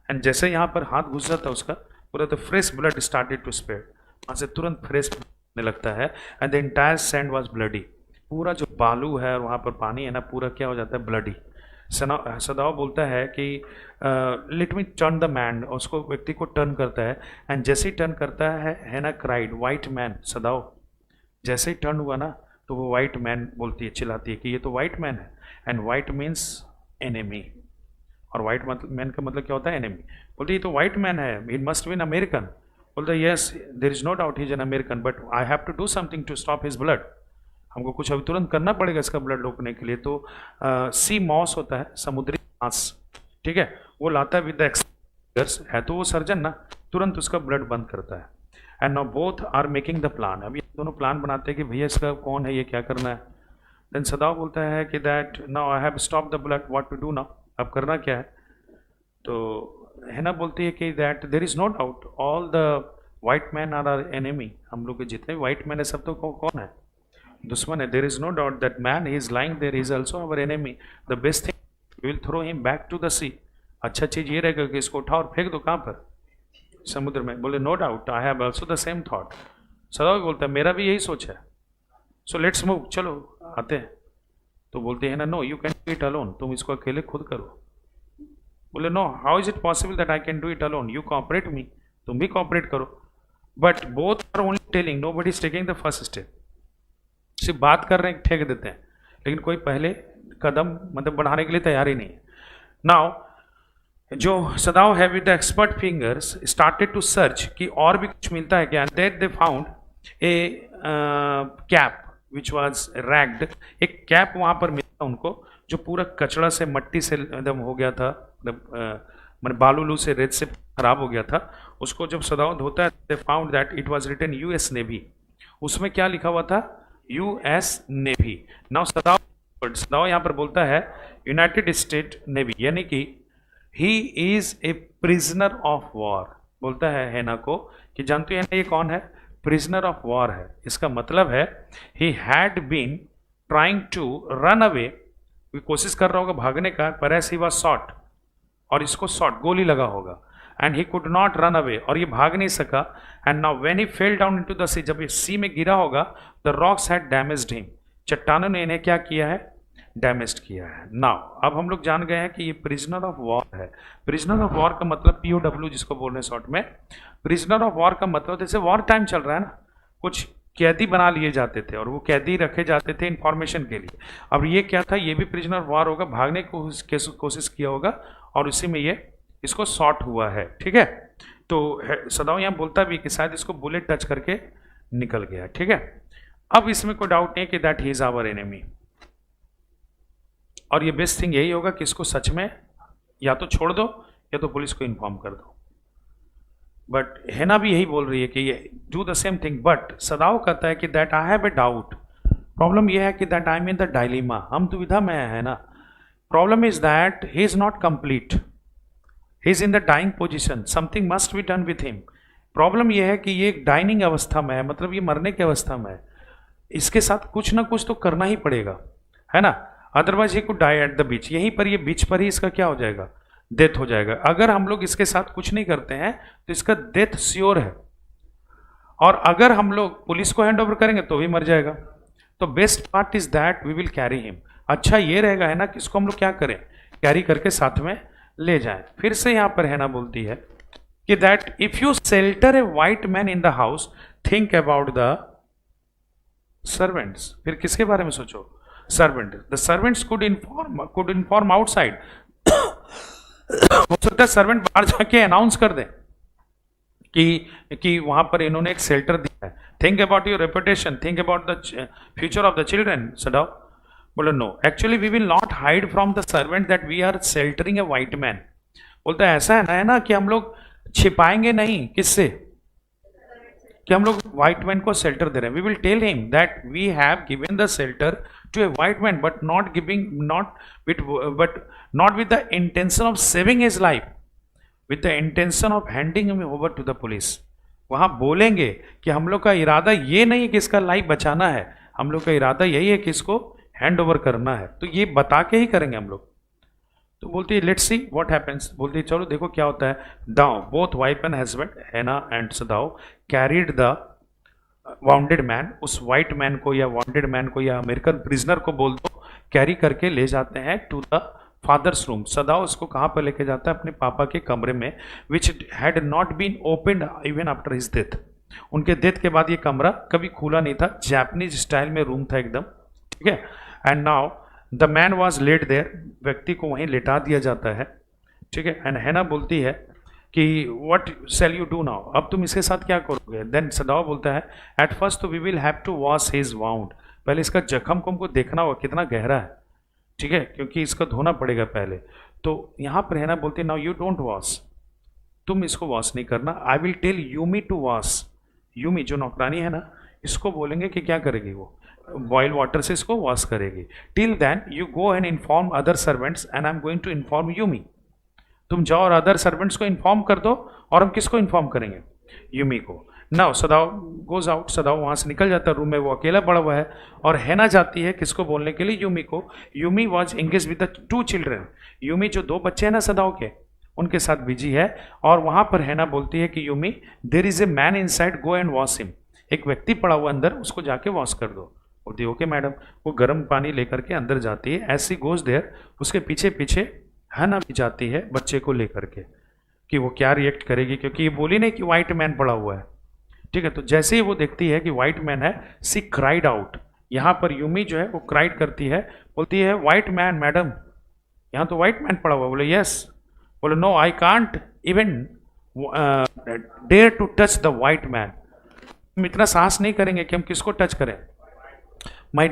एंड जैसे यहाँ पर हाथ घुस जाता है उसका, पूरा तो fresh blood started to spread, वहाँ से तुरंत फ्रेश होने लगता है। And the entire sand was bloody, पूरा जो बालू है और वहाँ पर पानी है ना, पूरा क्या हो जाता है ब्लडी। सदाओ बोलता है कि let me turn the man, उसको व्यक्ति को टर्न करता है। एंड जैसे ही टर्न करता है हैना क्राइड वाइट मैन, सदाओ जैसे ही टर्न हुआ ना, तो वो वाइट मैन बोलती है, चिल्लाती है कि ये तो वाइट मैन है। एंड वाइट मीन्स एनेमी, और वाइट मैन का मतलब क्या होता है, एनेमी। बोलती है तो वाइट मैन है, it must be an American. बोलता है yes there is no doubt he is an American, but I have to do something to stop his blood, हमको कुछ अभी तुरंत करना पड़ेगा इसका ब्लड रोकने के लिए। तो सी मॉस होता है, समुद्री मांस, ठीक है, वो लाता है विद द एक्सपर्ट्स, है तो वो सर्जन ना, तुरंत उसका ब्लड बंद करता है। And now both are making the plan, अभी दोनों प्लान बनाते हैं कि भैया इसका कौन है, ये क्या करना है। देन सदाओ बोलता है कि that now I have stop the blood, what to do now, अब करना क्या है। तो हैना बोलती है कि that there is no doubt all the white man are our enemy, हम लोग के जितने वाइट मैन है सब तो कौन है, दुश्मन है। There is no doubt that man he is lying there is also our enemy, the best thing we will throw him back to the sea, अच्छा चीज ये रहेगा कि इसको उठाओ और फेंक दो कहाँ पर, समुद्र में। बोले no doubt I have also the same thought, Sadao बोलता है मेरा भी यही सोच है, सो लेट्स मूव, चलो आते हैं। तो बोलते हैं ना no you can do it alone, तुम इसको अकेले खुद करो। बोले no how is it possible that I can do it alone, you cooperate me, तुम भी कॉपरेट करो। But both are only telling, nobody is taking the first step, सिर्फ बात कर रहे हैं, फेंक देते हैं, लेकिन कोई पहले कदम मतलब बढ़ाने के लिए तैयार ही नहीं है। नाउ जो सदाओ है with the expert fingers started to search कि और भी कुछ मिलता है क्या। That they found a cap which was ragged, एक कैप वहाँ पर मिलता उनको जो पूरा कचड़ा से मट्टी से एकदम हो गया था, मतलब बालूलू से रेत से खराब हो गया था। उसको जब सदाओ धोता है they found that it was written US Navy, उसमें क्या लिखा हुआ था, यूएस नेवी। नाउ सदाओ यहाँ पर बोलता है यूनाइटेड स्टेट नेवी, यानी कि ही is A prisoner of war, बोलता है हैना को कि जानते हैं ये कौन है, प्रिजनर ऑफ वॉर है। इसका मतलब है he had been trying to run away, कोशिश कर रहा होगा भागने का, पर एस ही वाज शॉट, और इसको शॉट गोली लगा होगा, and he could not run away, और ये भाग नहीं सका। And now when he fell down into the sea, जब ये सी में गिरा होगा, the rocks had damaged him, चट्टानों ने इन्हें क्या किया है, डैमेज किया है। नाउ अब हम लोग जान गए हैं कि ये प्रिजनर ऑफ वॉर है। प्रिजनर ऑफ वॉर का मतलब पीओडब्ल्यू जिसको बोल रहे हैं शॉर्ट में। प्रिजनर ऑफ वॉर का मतलब जैसे वॉर टाइम चल रहा है ना, कुछ कैदी बना लिए जाते थे और वो कैदी रखे जाते थे इंफॉर्मेशन के लिए। अब ये क्या था, ये भी प्रिजनर ऑफ वॉर होगा, भागने की कोशिश किया होगा और उसी में ये इसको शॉर्ट हुआ है। ठीक है, तो सदाओ यहाँ बोलता भी कि शायद इसको बुलेट टच करके निकल गया। ठीक है, अब इसमें कोई डाउट नहीं है कि that he is our enemy. और ये बेस्ट थिंग यही होगा कि इसको सच में या तो छोड़ दो या तो पुलिस को इन्फॉर्म कर दो। बट हेना भी यही बोल रही है कि ये do the same thing, but Sadao कहता है कि that I have a doubt. Problem यह है कि that I mean the dilemma, हम दुविधा में है ना। Problem is that he is not complete, he is in the dying position, something must be done with him. Problem यह है कि ये एक डाइनिंग अवस्था में है, मतलब ये मरने की अवस्था में है, इसके साथ कुछ ना कुछ तो करना ही पड़ेगा, है ना। अदरवाइज ये could die at the beach, यहीं पर ये बीच पर ही इसका क्या हो जाएगा, डेथ हो जाएगा। अगर हम लोग इसके साथ कुछ नहीं करते हैं तो इसका डेथ श्योर है, और अगर हम लोग पुलिस को हैंड ओवर करेंगे तो भी मर जाएगा। तो best part is that we will carry him. अच्छा ये रहेगा है ना कि इसको हम लोग क्या करें, कैरी करके साथ में ले जाएं। फिर से यहां पर है ना बोलती है कि that if you shelter A white man in the house think about the servants. फिर किसके बारे में सोचो, servant. The servants could inform outside. हो सकता है सर्वेंट बाहर जाके अनाउंस कर दें कि वहां पर इन्होंने एक शेल्टर दिया है। Think about your reputation, think about the future of the children. Sadao बोलो no, actually we will not hide from the servant that we are sheltering a white man. बोलता है ऐसा है ना कि हम लोग छिपाएंगे नहीं, किससे, कि हम लोग व्हाइट मैन को शेल्टर दे रहे हैं। We will tell him that we have given the shelter to a white man but not with the intention of saving his life, with the intention of handing him over to the police. वहां बोलेंगे कि हम लोग का इरादा ये नहीं है कि इसका लाइफ बचाना है, हम लोग का इरादा यही है कि इसको हैंड ओवर करना है। तो ये बता के ही करेंगे हम लोग। तो बोलती है लेट्स सी व्हाट हैपेंस। बोलती है चलो देखो क्या होता है। दाओ both wife and husband Hana and Sadao carried the wounded man, उस वाइट मैन को या वाउंडेड मैन को या अमेरिकन प्रिजनर को बोल दो, कैरी करके ले जाते हैं टू द फादर्स रूम। सदाओ उसको कहाँ पर लेके जाता है, अपने पापा के कमरे में, which had not been opened even after his death. उनके डेथ के बाद ये कमरा कभी खुला नहीं था, जैपनीज स्टाइल में रूम था एकदम। ठीक है, and now the man was laid there, व्यक्ति को वहीं लेटा दिया जाता है। ठीक है, एंड हैना बोलती है कि what shall you do now, अब तुम इसके साथ क्या करोगे। देन सदाओ बोलता है एट फर्स्ट तो we will have to wash his wound, पहले इसका जख्म को हमको देखना होगा कितना गहरा है। ठीक है, क्योंकि इसका धोना पड़ेगा पहले। तो यहाँ पर हैना बोलती है नाउ यू डोंट वॉश, तुम इसको वॉश नहीं करना, I will tell Yumi to wash. Yumi जो नौकरानी है ना, इसको बोलेंगे कि क्या करेगी, वो बॉइल वाटर से इसको वॉश करेगी। Till then you go and inform other servants and I am going to inform Yumi. तुम जाओ और अदर सर्वेंट्स को इन्फॉर्म कर दो, और हम किसको इन्फॉर्म करेंगे, यूमी को। नाउ सदाओ गोज आउट, सदाओ वहां से निकल जाता है रूम में, वो अकेला पड़ा हुआ है। और हैना जाती है किसको बोलने के लिए, यूमी को। Yumi was engage with the 2 children, Yumi जो 2 बच्चे हैं ना सदाओ के, उनके साथ बिजी है। और वहां पर हैना बोलती है कि Yumi there is a man inside, go and wash him. एक व्यक्ति पड़ा हुआ अंदर, उसको जाके वॉश कर दो। बोलती है ओके मैडम। वो गर्म पानी लेकर के अंदर जाती है, ऐसी गोज देयर, उसके पीछे पीछे हैना भी जाती है बच्चे को लेकर के, कि वो क्या रिएक्ट करेगी, क्योंकि ये बोली नहीं कि व्हाइट मैन पड़ा हुआ है। ठीक है, तो जैसे ही वो देखती है कि व्हाइट मैन है, सी क्राइड आउट। यहाँ पर यूमी जो है वो क्राइड करती है, बोलती है व्हाइट मैन मैडम, यहाँ तो व्हाइट मैन पड़ा हुआ। बोले यस। बोले no I can't even dare to touch the white man, हम इतना साहस नहीं करेंगे कि हम किसको टच करें। माई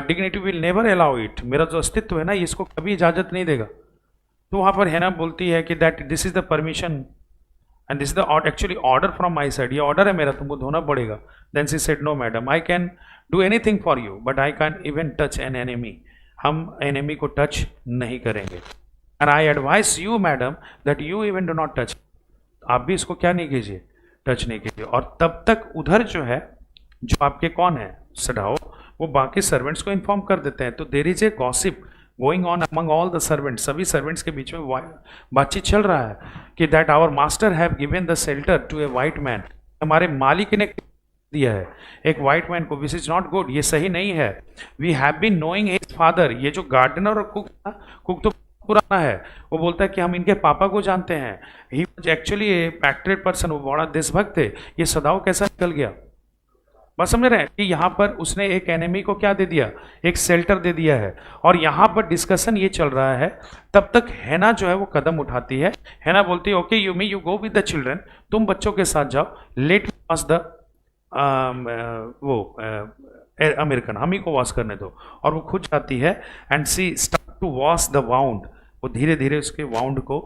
dignity will never allow it, मेरा जो अस्तित्व है ना, इसको कभी इजाजत नहीं देगा। तो वहाँ पर हैना बोलती है कि that this is the permission and this is the actually order from my side, ये ऑर्डर है मेरा, तुमको धोना पड़ेगा। Then she said no madam I can do anything for you but I can even touch an enemy, हम enemy को touch नहीं करेंगे। And I advice you madam that you even do not touch, आप भी इसको क्या नहीं कीजिए, टच नहीं कीजिए। और तब तक उधर जो है, जो आपके कौन है सडाओ, वो बाकी सर्वेंट्स को इन्फॉर्म कर देते हैं। तो there is a gossip going on among all the servants, सभी सर्वेंट्स के बीच में बातचीत चल रहा है कि that our master have given the shelter to a white man, हमारे मालिक ने दिया है एक वाइट मैन को, विच इज नॉट गुड, ये सही नहीं है। We have been knowing his father, ये जो गार्डनर और कुक, कुक तो पुराना है, वो बोलता है कि हम इनके पापा को जानते हैं, he was actually A patriot person, वो बड़ा देशभक्त थे। ये सदाव कैसा निकल गया? बस समझ रहे हैं कि यहाँ पर उसने एक एनिमी को क्या दे दिया, एक शेल्टर दे दिया है। और यहाँ पर डिस्कशन ये चल रहा है, तब तक हैना जो है वो कदम उठाती है। हैना बोलती है okay Yumi you go with the children, तुम बच्चों के साथ जाओ, लेट मी वॉश द वो अमेरिकन, हम ही को वॉश करने दो। और वो खुद जाती है and she start to wash the wound, वो धीरे धीरे उसके वाउंड को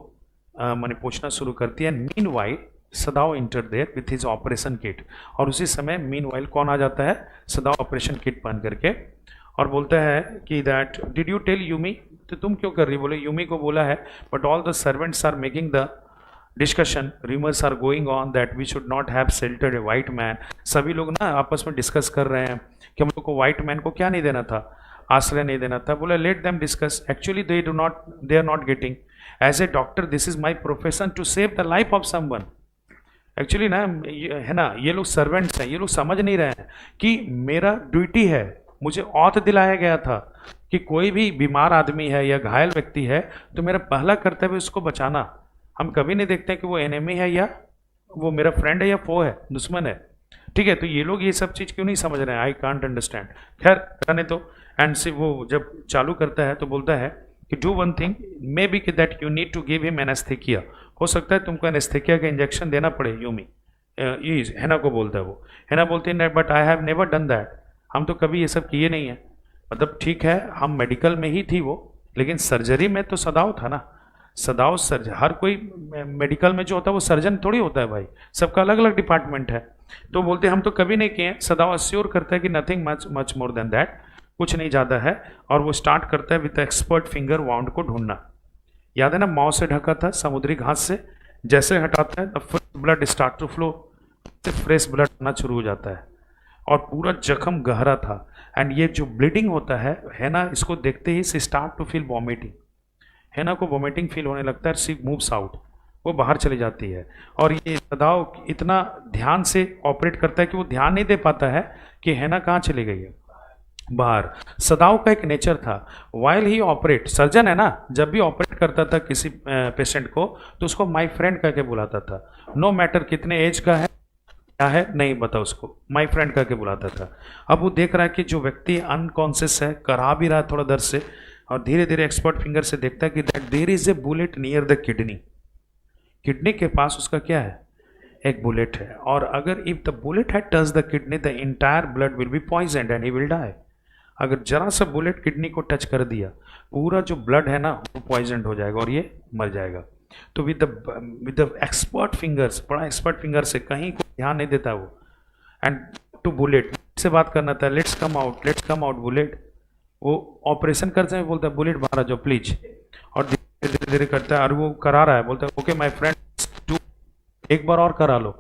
मैंने पूछना शुरू करती है। Meanwhile Sadao enter there with his operation kit, और उसी समय मीन वाइल कौन आ जाता है? सदाव ऑपरेशन किट पहन करके, और बोलता है कि that did you tell Yumi, तो तुम क्यों कर रही? बोले यूमी को बोला है, but all the servants are making the discussion, rumours are going on that we should not have sheltered a white man. सभी लोग ना आपस में डिस्कस कर रहे हैं कि हम लोग को वाइट मैन को क्या नहीं देना था, आश्रय नहीं देना था। बोले let them discuss, actually they are not getting, as a doctor this is my profession to save the life of someone. Actually ना है ना, ये लोग सर्वेंट्स हैं, ये लोग समझ नहीं रहे हैं कि मेरा ड्यूटी है, मुझे औत दिलाया गया था कि कोई भी बीमार आदमी है या घायल व्यक्ति है तो मेरा पहला कर्तव्य उसको बचाना। हम कभी नहीं देखते कि वो एनिमी है या वो मेरा फ्रेंड है या फो है, दुश्मन है। ठीक है, तो ये लोग ये सब चीज़ क्यों नहीं समझ रहे हैं? I can't understand. खैर करने तो, एंड से वो जब चालू करता है तो बोलता है कि do one thing, maybe कि that you need to give him anaesthesia, हो सकता है तुमको एनेस्थेकिया का इंजेक्शन देना पड़े यूमी। ये हैना को बोलता है वो। हैना बोलती है but I have never done that, हम तो कभी ये सब किए नहीं है। मतलब ठीक है हम मेडिकल में ही थी वो, लेकिन सर्जरी में तो सदाव था ना, सदाव सर्जन, हर कोई मेडिकल में जो होता है वो सर्जन थोड़ी होता है भाई, सबका अलग अलग डिपार्टमेंट है। तो बोलते हम तो कभी नहीं किए। सदाव अश्योर करता है कि nothing much more than that, कुछ नहीं ज़्यादा है। और वो स्टार्ट करता है विद एक्सपर्ट फिंगर वाउंड को ढूंढना। याद है ना, मांव से ढका था समुद्री घास से, जैसे हटाता है the blood start to flow, fresh blood आना शुरू हो जाता है और पूरा जख्म गहरा था। एंड ये जो ब्लीडिंग होता है ना, इसको देखते ही सी स्टार्ट टू फील वॉमिटिंग, है ना को वॉमिटिंग फील होने लगता है। सी मूव्स आउट, वो बाहर चली जाती है। और ये सदाव इतना ध्यान से ऑपरेट करता है कि वो ध्यान नहीं दे पाता है कि हैना कहाँ चली गई है बाहर। सदाव का एक नेचर था, वाइल ही ऑपरेट, सर्जन है ना, जब भी ऑपरेट करता था किसी पेशेंट को तो उसको माय फ्रेंड कह के बुलाता था। नो मैटर कितने एज का है क्या है नहीं बता, उसको माय फ्रेंड कह के बुलाता था। अब वो देख रहा है कि जो व्यक्ति अनकॉन्शियस है, करा भी रहा है थोड़ा दर्द से, और धीरे धीरे एक्सपर्ट फिंगर से देखता है कि that there is a bullet near the kidney, kidney के पास उसका क्या है, एक बुलेट है। और अगर if the bullet had touched the kidney the entire blood will be poisoned and he will die. अगर जरा सा बुलेट किडनी को टच कर दिया, पूरा जो ब्लड है ना वो पॉइजन्ड हो जाएगा और ये मर जाएगा। तो विद द एक्सपर्ट फिंगर्स, बड़ा एक्सपर्ट फिंगर से, कहीं को ध्यान नहीं देता वो, एंड टू बुलेट से बात करना था, लेट्स कम आउट बुलेट। वो ऑपरेशन करते हैं, बोलता है बुलेट बाहर आ जाओ प्लीज, और धीरे धीरे करता है और वो करा रहा है, बोलता है ओके माय फ्रेंड टू, एक बार और करा लो,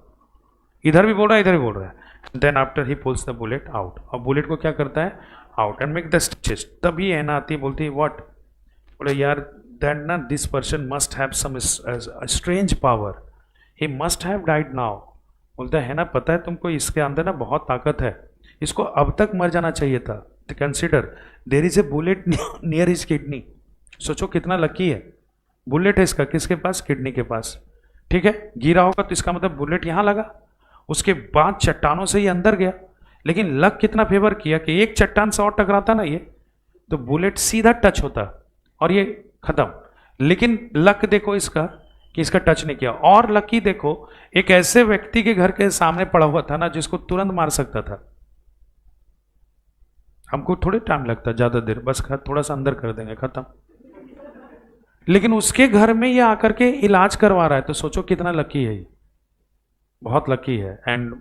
इधर भी बोल रहा है इधर भी बोल रहा है। Then after he pulls the bullet out, और बुलेट को क्या करता है out and make the stitches. तभी है ना आती है, बोलती है व्हाट, बोले यार दैट ना this person must have some strange power, he must have died now. बोलता है ना पता है तुमको इसके अंदर ना बहुत ताकत है, इसको अब तक मर जाना चाहिए था। तो consider there is a bullet near his kidney, सोचो कितना लकी है, बुलेट है इसका किसके पास, किडनी के पास। ठीक है, गिरा होगा तो इसका मतलब बुलेट यहाँ लगा, उसके बाद चट्टानों से ये अंदर गया, लेकिन लक कितना फेवर किया कि एक चट्टान से और टकराता ना ये, तो बुलेट सीधा टच होता और ये खत्म। लेकिन लक देखो इसका कि इसका टच नहीं किया। और लकी देखो, एक ऐसे व्यक्ति के घर के सामने पड़ा हुआ था ना जिसको तुरंत मार सकता था। हमको थोड़े टाइम लगता, ज्यादा देर, बस थोड़ा सा अंदर कर देंगे, खत्म। लेकिन उसके घर में ये आकर के इलाज करवा रहा है, तो सोचो कितना लकी है ये, बहुत लकी है। And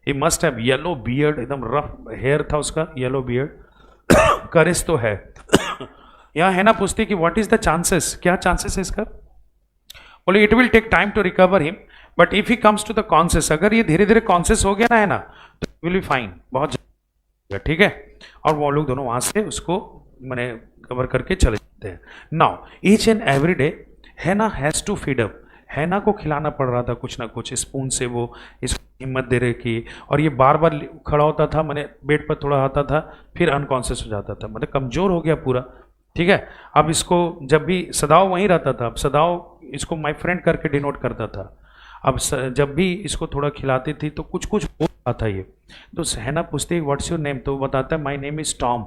he must have yellow beard, एकदम रफ हेयर था उसका, येलो बियर्ड। करेज तो है। यहाँ है ना पूछती कि व्हाट इज द चांसेस, क्या चांसेस है इसका। बोले it will take time to recover him but if he comes to the conscious, अगर ये धीरे धीरे कॉन्शियस हो गया ना है ना तो विल बी फाइन, बहुत ठीक है। और वो लोग दोनों वहां से उसको मैंने कवर करके चले जाते हैं। Now each and every day हैना हैज टू फीड अप, हैना को खिलाना पड़ रहा था कुछ ना कुछ, स्पून से वो इसको हिम्मत दे रही की, और ये बार बार खड़ा होता था, मैंने बेड पर थोड़ा आता था, फिर अनकॉन्शियस हो जाता था, मतलब कमज़ोर हो गया पूरा। ठीक है, अब इसको जब भी सदाव वहीं रहता था, अब सदाव इसको माय फ्रेंड करके डिनोट करता था। अब जब भी इसको थोड़ा खिलाती थी तो कुछ कुछ बोल रहा था ये। तो हैना पूछती है व्हाट्स योर नेम, तो वो बताता है माय नेम इज़ टॉम,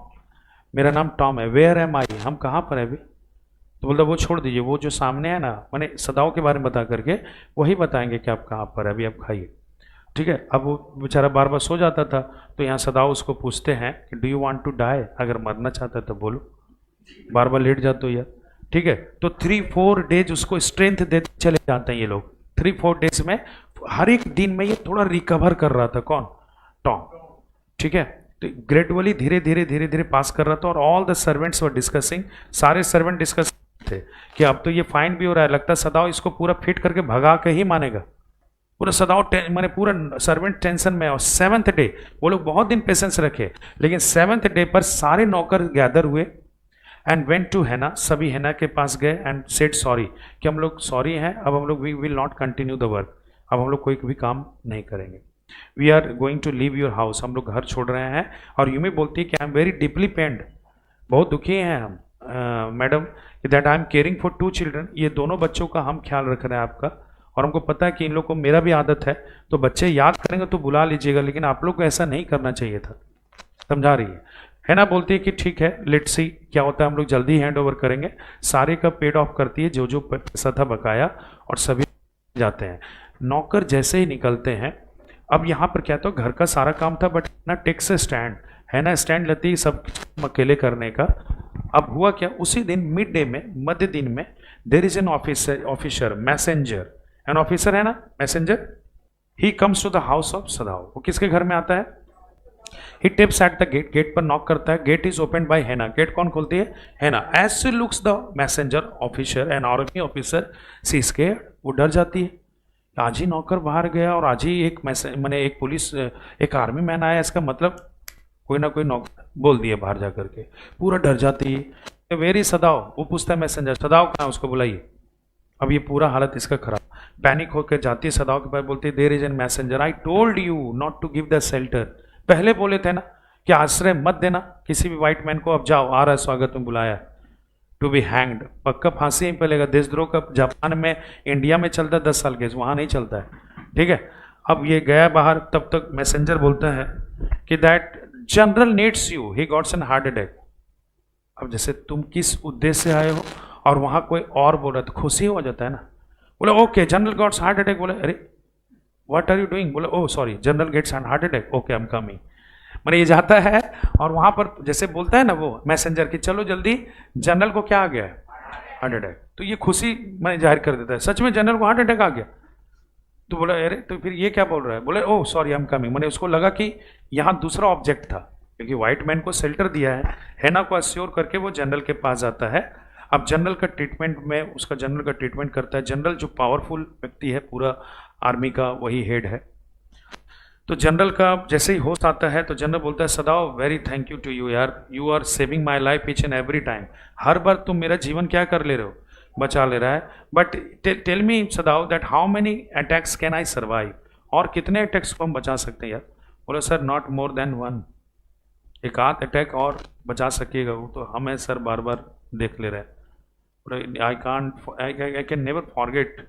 मेरा नाम टॉम है। वेयर एम आई, हम कहाँ पर है अभी? तो बोलता वो छोड़ दीजिए, वो जो सामने है ना, मैंने सदाओं के बारे में बता करके वही बताएंगे कि आप कहाँ पर है अभी, आप खाइए। ठीक है, अब वो बेचारा बार बार सो जाता था, तो यहाँ सदाओ उसको पूछते हैं कि do you want to die, अगर मरना चाहता है तो बोलो, बार बार लेट जाते हो यार। ठीक है, तो 3-4 डेज उसको स्ट्रेंथ देते चले जाते हैं ये लोग। 3-4 डेज में हर एक दिन में ये थोड़ा रिकवर कर रहा था। कौन? टॉम। ठीक है, तो ग्रेजुअली धीरे धीरे धीरे धीरे पास कर रहा था, और all the servants were discussing, सारे सर्वेंट डिस्कस थे कि अब तो ये फाइन भी हो रहा है, लगता है सदाओ इसको पूरा फिट करके भगा के ही मानेगा। पूरा सदाओ मैंने पूरा सर्वेंट टेंशन में। और 7th डे वो लोग बहुत दिन पेशेंस रखे, लेकिन 7th डे पर सारे नौकर गैदर हुए एंड वेंट टू हैना, सभी हैना के पास गए एंड सेड सॉरी, कि हम लोग सॉरी हैं, अब हम लोग we will not continue the work, अब हम लोग कोई भी काम नहीं करेंगे, we are going to leave your house, हम लोग घर छोड़ रहे हैं। और यूमी बोलती है कि आई एम वेरी डीपली पेन्ड, बहुत दुखी हैं हम madam, that I M caring for 2 children, ये दोनों बच्चों का हम ख्याल रख रहे हैं आपका, और हमको पता है कि इन लोग को मेरा भी आदत है, तो बच्चे याद करेंगे तो बुला लीजिएगा, लेकिन आप लोग को ऐसा नहीं करना चाहिए था। समझा रही है ना? बोलती है कि ठीक है, लेट्स सी क्या होता है, हम लोग जल्दी हैंड ओवर करेंगे, सारे का पेड ऑफ करती है जो जो पैसा था बकाया, और सभी जाते हैं। नौकर जैसे ही निकलते हैं, अब यहाँ पर क्या था, घर का सारा काम था, बट ना टेक्स स्टैंड है ना, स्टैंड लेती है सब अकेले करने का। अब हुआ क्या, उसी दिन मिड डे में, मध्य दिन में, there is an officer messenger, an officer है ना messenger, he comes to the house of Sadao, वो किसके घर में आता है? He tips at the gate, gate पर नॉक करता है, gate is open by Hana, gate कौन खोलती है? Hana. As she looks the messenger officer an army officer, she scared, वो डर जाती है, आज ही नौकर बाहर गया और आज ही एक मैंने एक पुलिस, एक आर्मी मैन आया, इसका मतलब कोई ना कोई नौकर बोल दिए बाहर जा करके, पूरा डर जाती है। वेरी सदाओ, वो पूछता है मैसेंजर, सदाओ कहाँ, उसको बुलाइए। अब ये पूरा हालत इसका खराब, पैनिक होकर जाती है सदाओ के पास, बोलती है there is an messenger, I told you not to give the shelter, पहले बोले थे ना कि आश्रय मत देना किसी भी व्हाइट मैन को, अब जाओ, आ रहा है स्वागत में बुलाया, टू बी हैंग्ड, पक्का फांसी ही पड़ेगा। देशद्रोह का जापान में, इंडिया में चलता है 10 साल केस, वहाँ नहीं चलता है। ठीक है, अब ये गया बाहर, तब तक मैसेंजर बोलता है कि that general needs you, he gots an heart attack. अब जैसे तुम किस उद्देश्य से आए हो और वहाँ कोई और बोल रहा है तो खुशी हो जाता है ना। बोले okay general gots heart attack, बोले अरे व्हाट आर यू डूइंग, बोले oh sorry general gets heart attack, okay I am coming. मैंने ये जाता है और वहाँ पर जैसे बोलता है ना वो मैसेंजर कि चलो जल्दी, जनरल को क्या आ गया है? Heart attack. तो ये खुशी मैंने जाहिर कर देता है, सच में जनरल को हार्ट अटैक आ गया। तो बोला अरे, तो फिर ये क्या बोल रहा है? बोले oh sorry I am coming. मैंने उसको लगा कि यहाँ दूसरा ऑब्जेक्ट था, क्योंकि व्हाइट मैन को शेल्टर दिया है, हैना को अश्योर करके वो जनरल के पास जाता है। अब जनरल का ट्रीटमेंट में, उसका जनरल का ट्रीटमेंट करता है। जनरल जो पावरफुल व्यक्ति है पूरा आर्मी का, वही हेड है। तो जनरल का जैसे ही होस्ट आता है तो जनरल बोलता है Sadao very thank you to you यार, you are saving my life each and every time, हर बार तुम मेरा जीवन क्या कर ले रहे हो, बचा ले रहा है। But tell me Sadao that how many attacks can I survive, और कितने अटैक्स को हम बचा सकते हैं यार? बोला सर नॉट मोर देन 1, एक आध अटैक और बचा सकिएगा, वो तो हमें सर बार बार देख ले रहे हैं। आई कैन नेवर फॉरगेट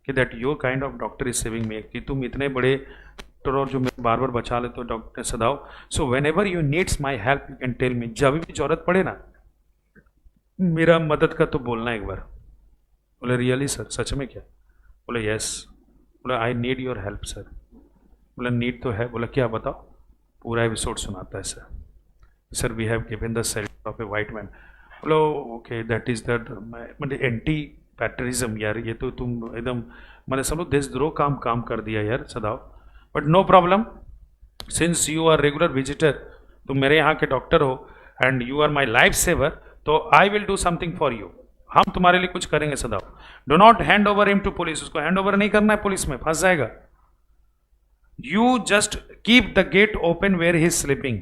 कि that your kind of doctor is saving मी, कि तुम इतने बड़े डॉक्टर और जो मेरे बार बार बचा ले, तो doctor Sadao so whenever you needs my help you can tell me, जब भी जरूरत पड़े ना मेरा मदद का तो बोलना एक बार। बोले रियली सर, सच में क्या? बोले यस। बोले I need your help sir. बोले नीड तो है। बोला क्या बताओ? पूरा एपिसोड सुनाता है sir. Sir we have given the shelter of a white man. बोलो ओके दैट इज दैट, मतलब एंटी पैट्रिज्म यार, ये तो तुम एकदम मैंने समझो देशद्रोह काम कर दिया यार Sadao. But no problem, since you are regular visitor, तुम मेरे यहाँ के डॉक्टर हो and you are my life saver, तो I will do something for you, हम तुम्हारे लिए कुछ करेंगे Sadao. Do not hand over him to police, उसको हैंड ओवर नहीं करना है पुलिस में, फंस जाएगा। You just keep the gate open where he is sleeping,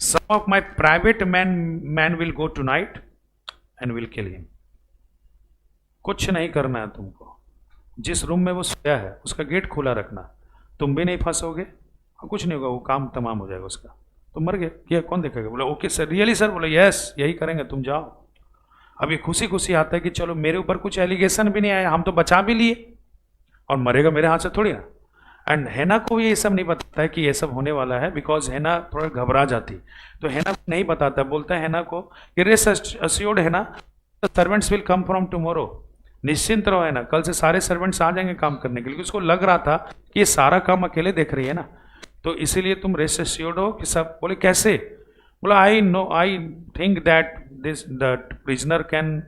some of my private man will go tonight and will kill him. कुछ नहीं करना है तुमको, जिस रूम में वो सोया है उसका गेट खुला रखना, तुम भी नहीं फंसोगे और कुछ नहीं होगा, वो काम तमाम हो जाएगा उसका। तुम मर गए, ये कौन देखेगा? बोला ओके सर, रियली सर? बोले यस यही करेंगे, तुम जाओ। अब ये खुशी खुशी आता है कि चलो मेरे ऊपर कुछ एलिगेशन भी नहीं आया, हम तो बचा भी लिए, और मरेगा मेरे हाथ से थोड़ी ना। एंड हैना को ये सब नहीं बताता है कि ये सब होने वाला है, बिकॉज हैना थोड़ा घबरा जाती, तो हैना को नहीं बताता, बोलता है हैना को कि रेस्ट अश्योर्ड है ना, servants will come from tomorrow, निश्चिंत रहो है ना, कल से सारे सर्वेंट्स आ जाएंगे काम करने के लिए। उसको लग रहा था कि ये सारा काम अकेले देख रही है ना, तो इसीलिए तुम रेस्ट अश्योर्ड हो कि सब। बोले कैसे? बोला I know, I think that this the prisoner can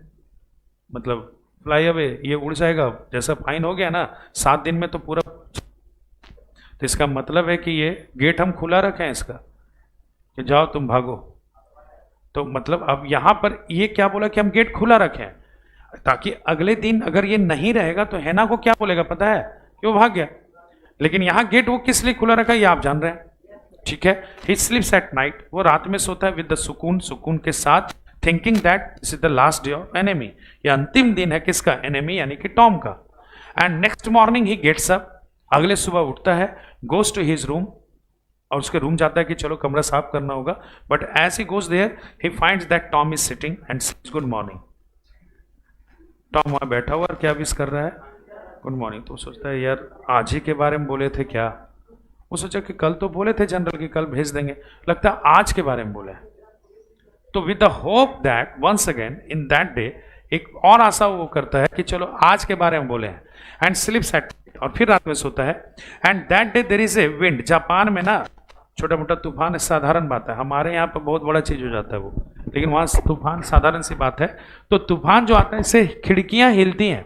मतलब फ्लाई अवे, ये उड़ जाएगा, जैसा फाइन हो गया ना 7 दिन में तो पूरा। तो इसका मतलब है कि ये गेट हम खुला रखें इसका, कि जाओ तुम भागो। तो मतलब अब यहां पर ये क्या बोला कि हम गेट खुला रखें, ताकि अगले दिन अगर ये नहीं रहेगा तो हैना को क्या बोलेगा पता है, कि वो भाग गया। लेकिन यहां गेट वो किस लिए खुला रखा है ये आप जान रहे हैं, ठीक है। ही स्लीप्स एट नाइट, वो रात में सोता है विद द सुकून, सुकून के साथ, thinking that this is the last day of enemy, ये अंतिम दिन है किसका? एनिमी यानी कि टॉम का। And next morning he gets up, अगले सुबह उठता है, गोज टू हिज रूम, और उसके रूम जाता है कि चलो कमरा साफ करना होगा। But as he goes there he finds that Tom is sitting and says good morning. Tom वहां बैठा हुआ और क्या विश कर रहा है? Good morning. तो सोचता है यार आज ही के बारे में बोले थे क्या, वो सोचा कि कल तो बोले थे जनरल की कल भेज देंगे, लगता है आज के बारे में बोले। तो with the hope that once again in that day, एक और आशा वो करता है कि चलो आज के बारे में बोले हैं। एंड स्लिप्स एट, और फिर रात में सोता है। And that day there is a wind, Japan में ना छोटा मोटा तूफान साधारण बात है, हमारे यहाँ पर बहुत बड़ा चीज हो जाता है वो, लेकिन वहां तूफान साधारण सी बात है। तो तूफान जो आता है इससे खिड़कियां हिलती हैं,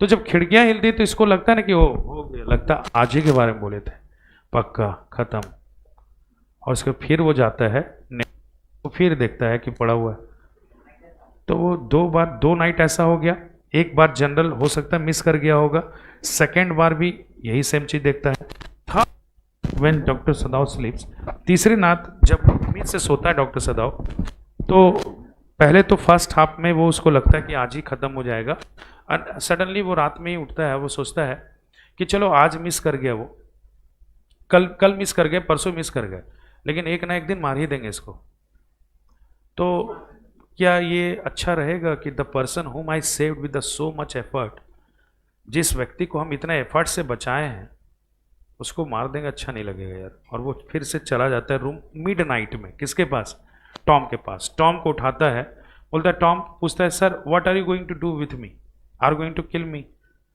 तो जब खिड़कियां हिलती तो इसको लगता है ना कि वो लगता आज ही के बारे में बोले थे, पक्का खत्म। और उसके फिर वो जाता है तो फिर देखता है कि पड़ा हुआ है। तो वो 2 बार 2 नाइट ऐसा हो गया, एक बार जनरल हो सकता है मिस कर गया होगा, सेकेंड बार भी यही सेम चीज देखता है। थर्ड व्हेन डॉक्टर सदाव स्लीप्स, तीसरी रात जब उम्मीद से सोता है डॉक्टर सदाव, तो पहले तो फर्स्ट हाफ में वो उसको लगता है कि आज ही खत्म हो जाएगा। सडनली वो रात में ही उठता है, वो सोचता है कि चलो आज मिस कर गया वो, कल मिस कर गए, परसों मिस कर गए, लेकिन एक ना एक दिन मार ही देंगे इसको। तो क्या ये अच्छा रहेगा कि the person whom I saved with so much effort, जिस व्यक्ति को हम इतने एफर्ट से बचाए हैं उसको मार देंगे? अच्छा नहीं लगेगा यार। और वो फिर से चला जाता है रूम मिडनाइट में, किसके पास? टॉम के पास। टॉम को उठाता है, बोलता है, टॉम पूछता है sir what are you going to do with me, are going to kill me,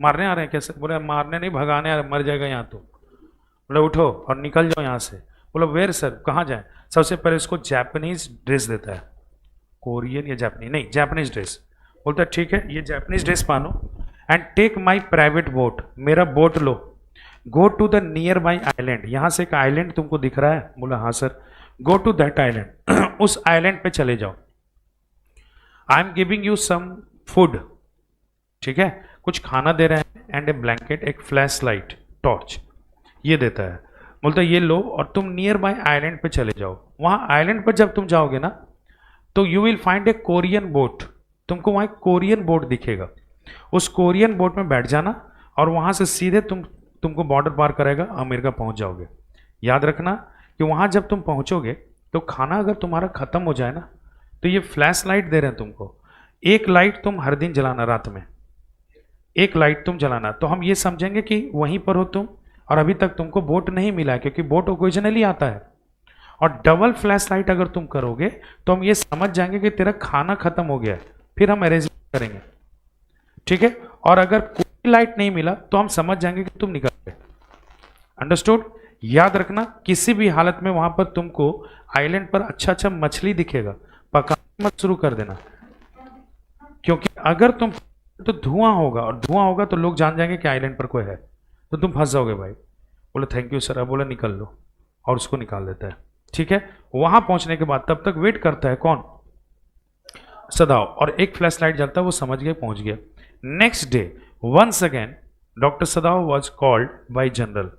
मारने आ रहे हैं कैसे? बोले मारने नहीं, भगाने आ रहे, मर जाएगा यहाँ तो। बोले उठो और निकल जाओ यहाँ से। बोला वेयर सर, कहाँ जाए? सबसे पहले उसको जापानीज ड्रेस देता है, कोरियन या जापानीज नहीं, जापानीज ड्रेस। बोलता है ठीक है ये जापानीज ड्रेस पहनो, and take my private boat, मेरा बोट लो, go to the nearby island, यहाँ से एक आइलैंड तुमको दिख रहा है? बोला हाँ sir. Go to that island, उस आइलैंड पे चले जाओ। I am giving you some food, ठीक है, कुछ खाना दे रहे हैं, एंड ए ब्लैंकेट, एक फ्लैश लाइट, टॉर्च, ये देता है। बोलता है ये लो और तुम नियर बाय आइलैंड पे चले जाओ। वहां आइलैंड पर जब तुम जाओगे ना तो you will find A Korean boat, तुमको वहां एक कोरियन बोट दिखेगा, उस कोरियन बोट में बैठ जाना और वहां से सीधे तुमको बॉर्डर पार करेगा, अमेरिका पहुंच जाओगे। याद रखना कि वहां जब तुम पहुंचोगे तो खाना अगर तुम्हारा खत्म हो जाए ना तो ये फ्लैश लाइट दे रहे हैं तुमको, एक लाइट तुम हर दिन जलाना, रात में एक लाइट तुम जलाना, तो हम ये समझेंगे कि वहीं पर हो तुम और अभी तक तुमको बोट नहीं मिला है, क्योंकि बोट ओकेजनली आता है। और डबल फ्लैश लाइट अगर तुम करोगे तो हम ये समझ जाएंगे कि तेरा खाना खत्म हो गया है, फिर हम अरेंज करेंगे, ठीक है। और अगर कोई लाइट नहीं मिला तो हम समझ जाएंगे कि तुम निकल गए। अंडरस्टूड? याद रखना किसी भी हालत में वहां पर तुमको आइलैंड पर अच्छा अच्छा मछली दिखेगा, पकाना मत शुरू कर देना, क्योंकि अगर तुम तो धुआं होगा, और धुआं होगा तो लोग जान जाएंगे कि आइलैंड पर कोई है, तो तुम फंस जाओगे भाई। बोले थैंक यू सर, अब बोला निकल लो, और उसको निकाल देता है, ठीक है। वहां पहुंचने के बाद तब तक वेट करता है कौन? सदाव, और एक फ्लैश लाइट जलता है, वो समझ गया, पहुंच गया। Next day once again doctor Sadao was called by general,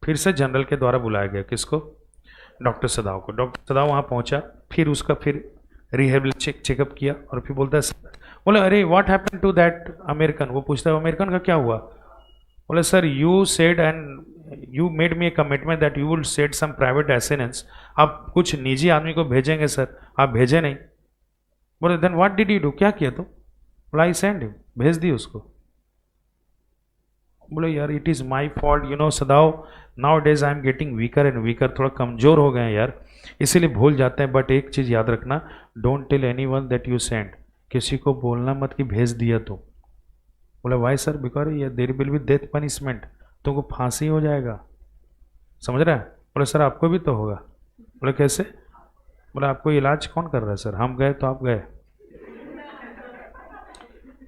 फिर से जनरल के द्वारा बुलाया गया, किसको? डॉक्टर सदाव को। डॉक्टर सदाव वहां पहुंचा, फिर उसका फिर रिहेबिलिटेशन चेकअप किया, और फिर बोलता है बोले अरे what happened to that American, वो पूछता है अमेरिकन का क्या हुआ? बोले sir you said and you made me a commitment that you will said some private assistance, आप कुछ निजी आदमी को भेजेंगे सर, आप भेजे नहीं। बोले then what did you do, क्या किया तो? बोला आई सेंड हिम, भेज दी उसको। बोले यार it is my fault, you know Sadao, now days I am getting weaker and weaker, थोड़ा कमज़ोर हो गए हैं यार, इसीलिए भूल जाते हैं। बट एक चीज़ याद रखना, don't tell anyone that you send, किसी को बोलना मत कि भेज दिया तो। बोले वाई सर? बिकॉज ये there will be death punishment, तुमको फांसी हो जाएगा, समझ रहा है? बोले सर आपको भी तो होगा। बोले कैसे? बोले आपको इलाज कौन कर रहा है सर, हम गए तो आप गए।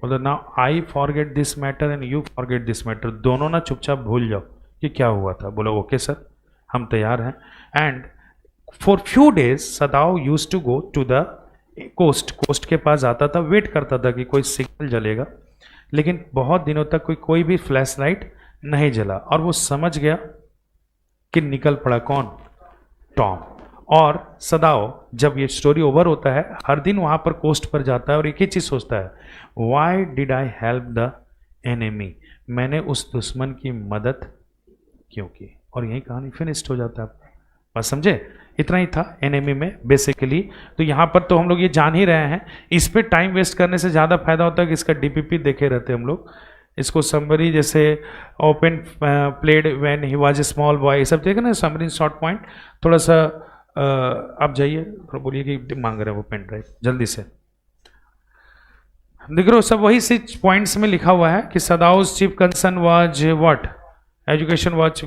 बोले now I forget this matter and you forget this matter, दोनों ना चुपचाप भूल जाओ कि क्या हुआ था। बोले ओके सर, हम तैयार हैं। And for few days Sadao use to go to the coast के पास जाता था, वेट करता था कि कोई सिग्नल जलेगा, लेकिन बहुत दिनों तक कोई भी फ्लैश लाइट नहीं जला, और वो समझ गया कि निकल पड़ा कौन? टॉम। और सदाओ जब ये स्टोरी ओवर होता है, हर दिन वहां पर कोस्ट पर जाता है और एक ही चीज सोचता है, why did I help the enemy, मैंने उस दुश्मन की मदद क्यों की? और यही कहानी फिनिश्ड हो जाता है। बस समझे, इतना ही था एनिमी में बेसिकली। तो यहाँ पर तो हम लोग ये जान ही रहे हैं, इस पे टाइम वेस्ट करने से ज़्यादा फायदा होता है कि इसका डीपीपी देखे रहते हम लोग, इसको समरी जैसे open played when he was a small boy, ये सब देखे ना, समरी शॉर्ट पॉइंट। थोड़ा सा आप जाइए, थोड़ा बोलिए कि मांग रहे हैं वो पेन ड्राइव जल्दी से। देख रहे हो सब वही 6 पॉइंट्स में लिखा हुआ है कि Sadao's chief concern was what, education was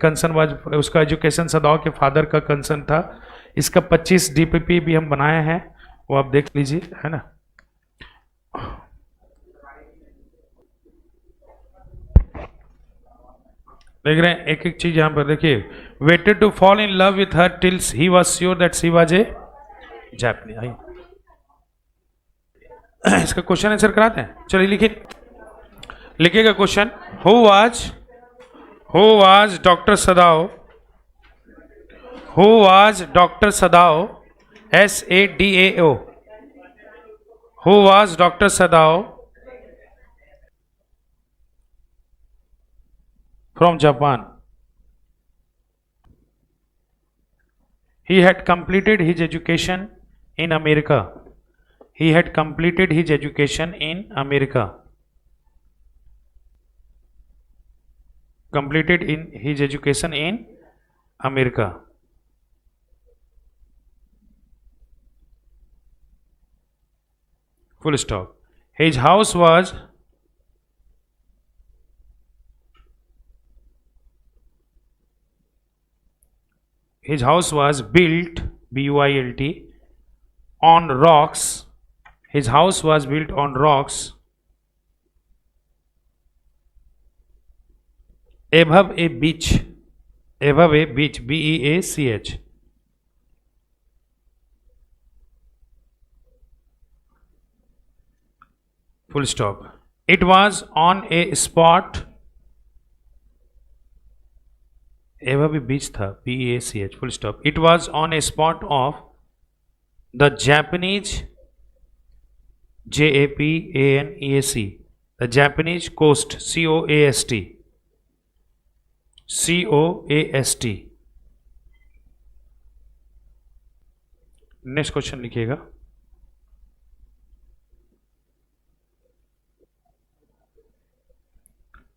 concern was, उसका एजुकेशन सदाओ के फादर का कंसर्न था। इसका 25 डीपीपी भी हम बनाए हैं, वो आप देख लीजिए, है ना। देख रहे हैं एक एक चीज यहां पर देखिए, waited to fall in love with her till he was sure that she was a Japanese. इसका क्वेश्चन आंसर कराते हैं, चलिए लिखिए, लिखिएगा question. Who was doctor Sadao, who was doctor Sadao, SADAO, who was doctor Sadao from Japan? He had completed his education in America. He had completed his education in America. Completed in his education in America. Full stop. His house was built, BUILT, on rocks. His house was built on rocks above a beach, BEACH. Full stop. It was on a spot, above a beach था, BEACH, full stop. It was on a spot of the Japanese, JAPANEAC, the Japanese coast, COAST. Next question लिखिएगा।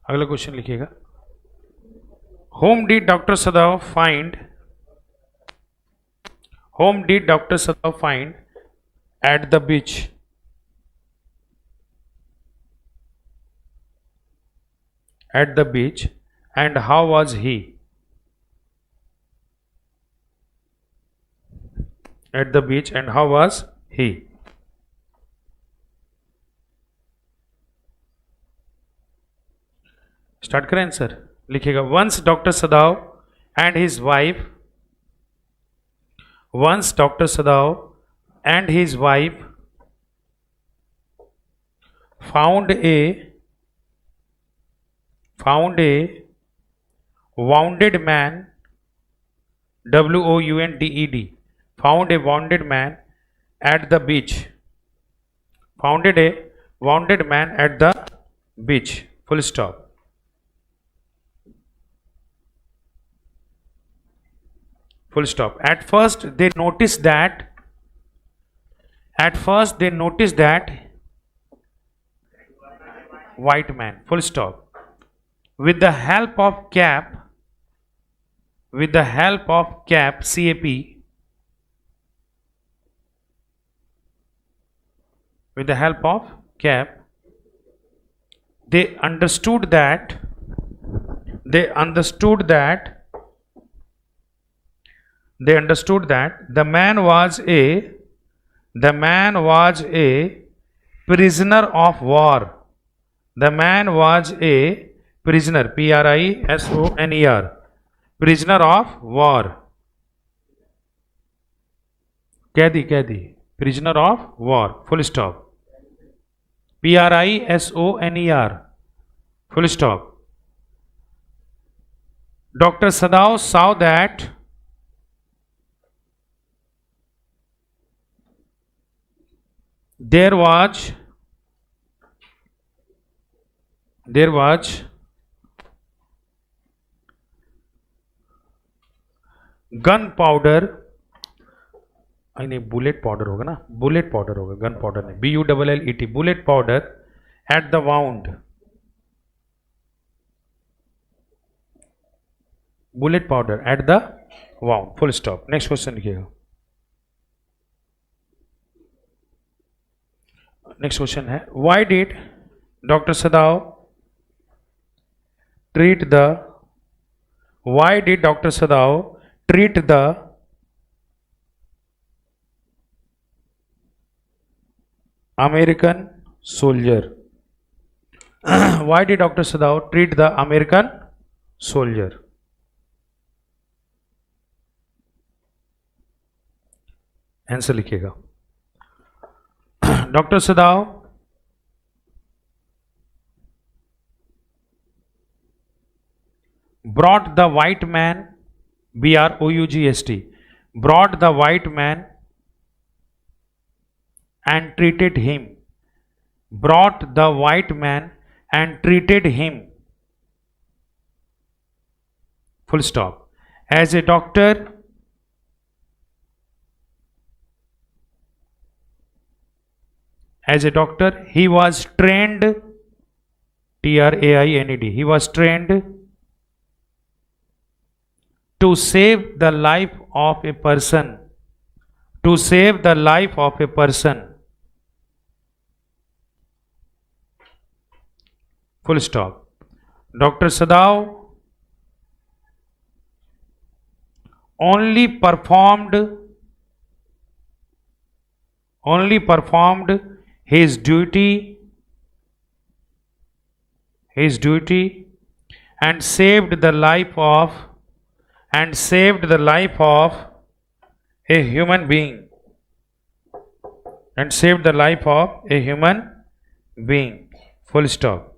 अगला question लिखिएगा। Whom did Dr. Sadao find? Whom did Dr. Sadao find at the beach? At the beach, and how was he? At the beach, and how was he? Start करें answer, लिखिएगा। Once Dr. Sadao and his wife, once Dr. Sadao and his wife found a wounded man, WOUNDED, found a wounded man at the beach, founded a wounded man at the beach. Full stop. Full stop. At first they noticed that white man. Full stop. With the help of cap, CAP, with the help of cap, they understood that the man was a prisoner of war. The man was a prisoner, prisoner, prisoner of war. कह दी prisoner of war. Full stop. prisoner. Full stop. Dr. Sadao saw that there was gunpowder, नहीं bullet powder होगा ना, bullet powder होगा, gun powder नहीं, BULLET, bullet powder at the wound, bullet powder at the wound. Full stop. Next question लिखिएगा. Next question है, why did doctor सदाव treat the American soldier? Why did Dr. Sadao treat the American soldier? Answer लिखिएगा. Doctor Sadao brought the white man, BROUGST, brought the white man and treated him. Brought the white man and treated him. Full stop. As a doctor, he was trained, TRAINED, he was trained to save the life of a person. Full stop. Dr. Sadao only performed his duty and saved the life of a human being. Full stop.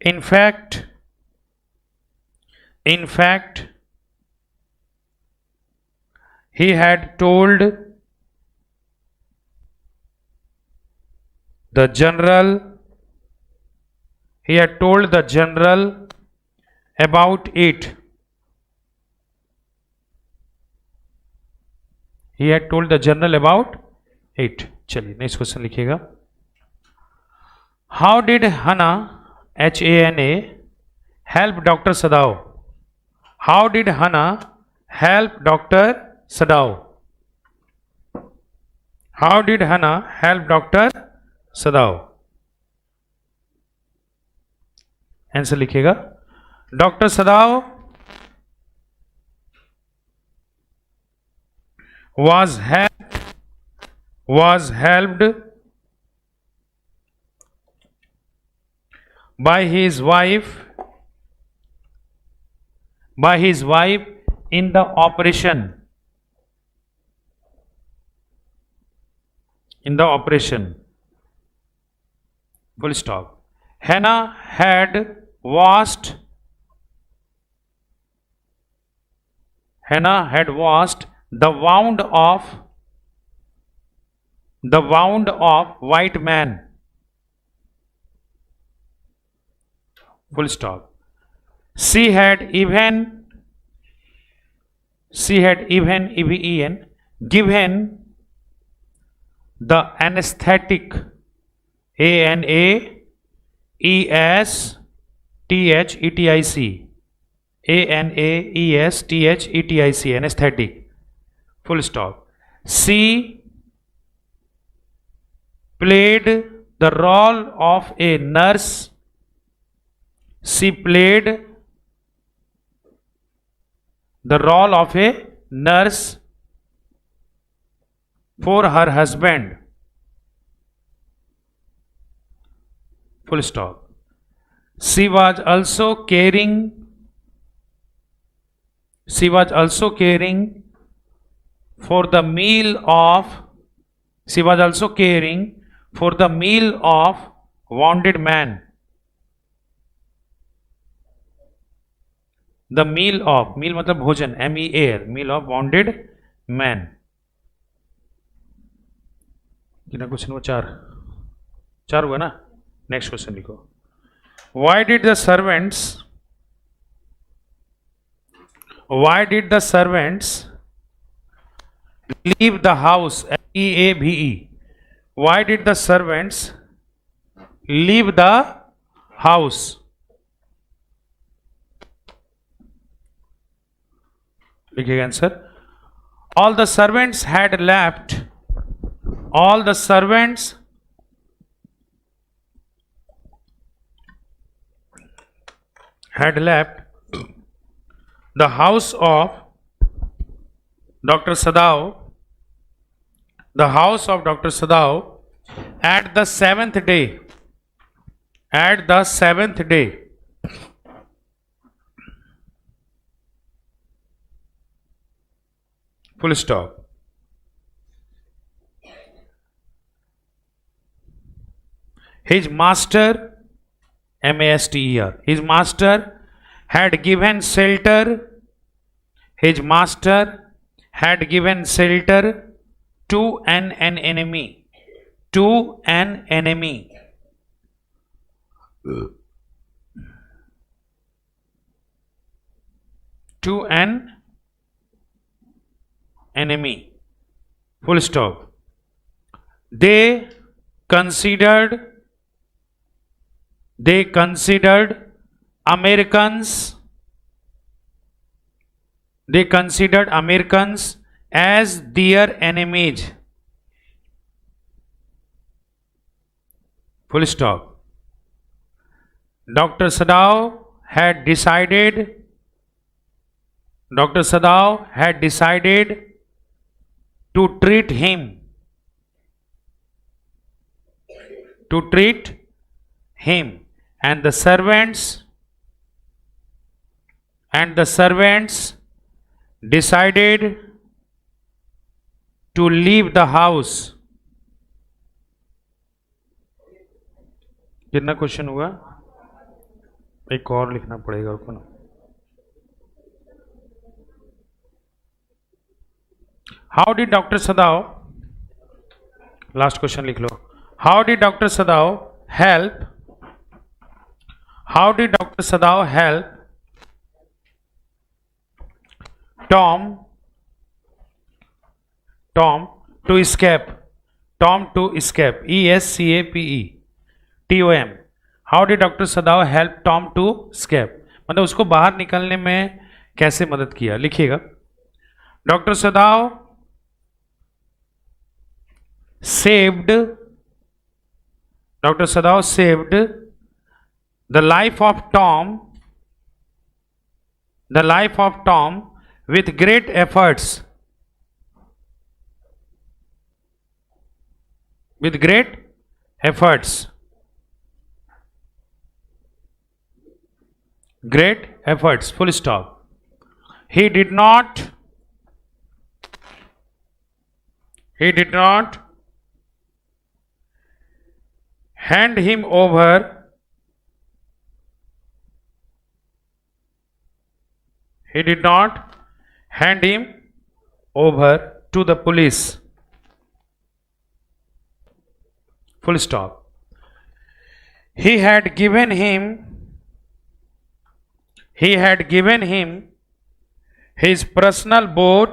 In fact, he had told the general about it. चलिए next question लिखिएगा. How did हना, HANA, help Dr. Sadao? How did Hana help Dr. Sadao? How did Hana help Dr. Sadao? Answer लिखिएगा. Doctor Sadao was helped by his wife in the operation. Full stop. Hannah had washed the wound of The wound of white man. Full stop. She had even even given the anesthetic, anesthetic, anesthetic, full stop. She played the role of a nurse. She played the role of a nurse for her husband. Full stop. She was also caring for the meal of wounded man. The meal मतलब भोजन, MEAL, meal of wounded man. कितना question हुआ? चार हुआ ना. Next question लिखो. Why did the servants leave the house? LEAVE. Why did the servants leave the house? लिखिएगा answer. All the servants had left. All the servants had left the house of Dr. Sadao. The house of Dr. Sadao at the seventh day. At the seventh day. Full stop. His master, MASTER, his master had given shelter. His master had given shelter to an enemy. To an enemy. To an enemy. Full stop. They considered Americans as their enemies. Full stop. Dr. Sadao had decided to treat him and the servants decided to leave the house. कितना question हुआ? एक और लिखना पड़ेगा आपको ना. How did Dr. Sadao, last question लिख लो. How did Dr. Sadao help Tom to escape? ESCAPE TOM. How did Dr. Sadao help Tom to escape? मतलब उसको बाहर निकलने में कैसे मदद किया? लिखिएगा. Dr. Sadao saved the life of Tom with great efforts. Great efforts. Full stop. He did not hand him over to the police. full stop. He had given him his personal boat,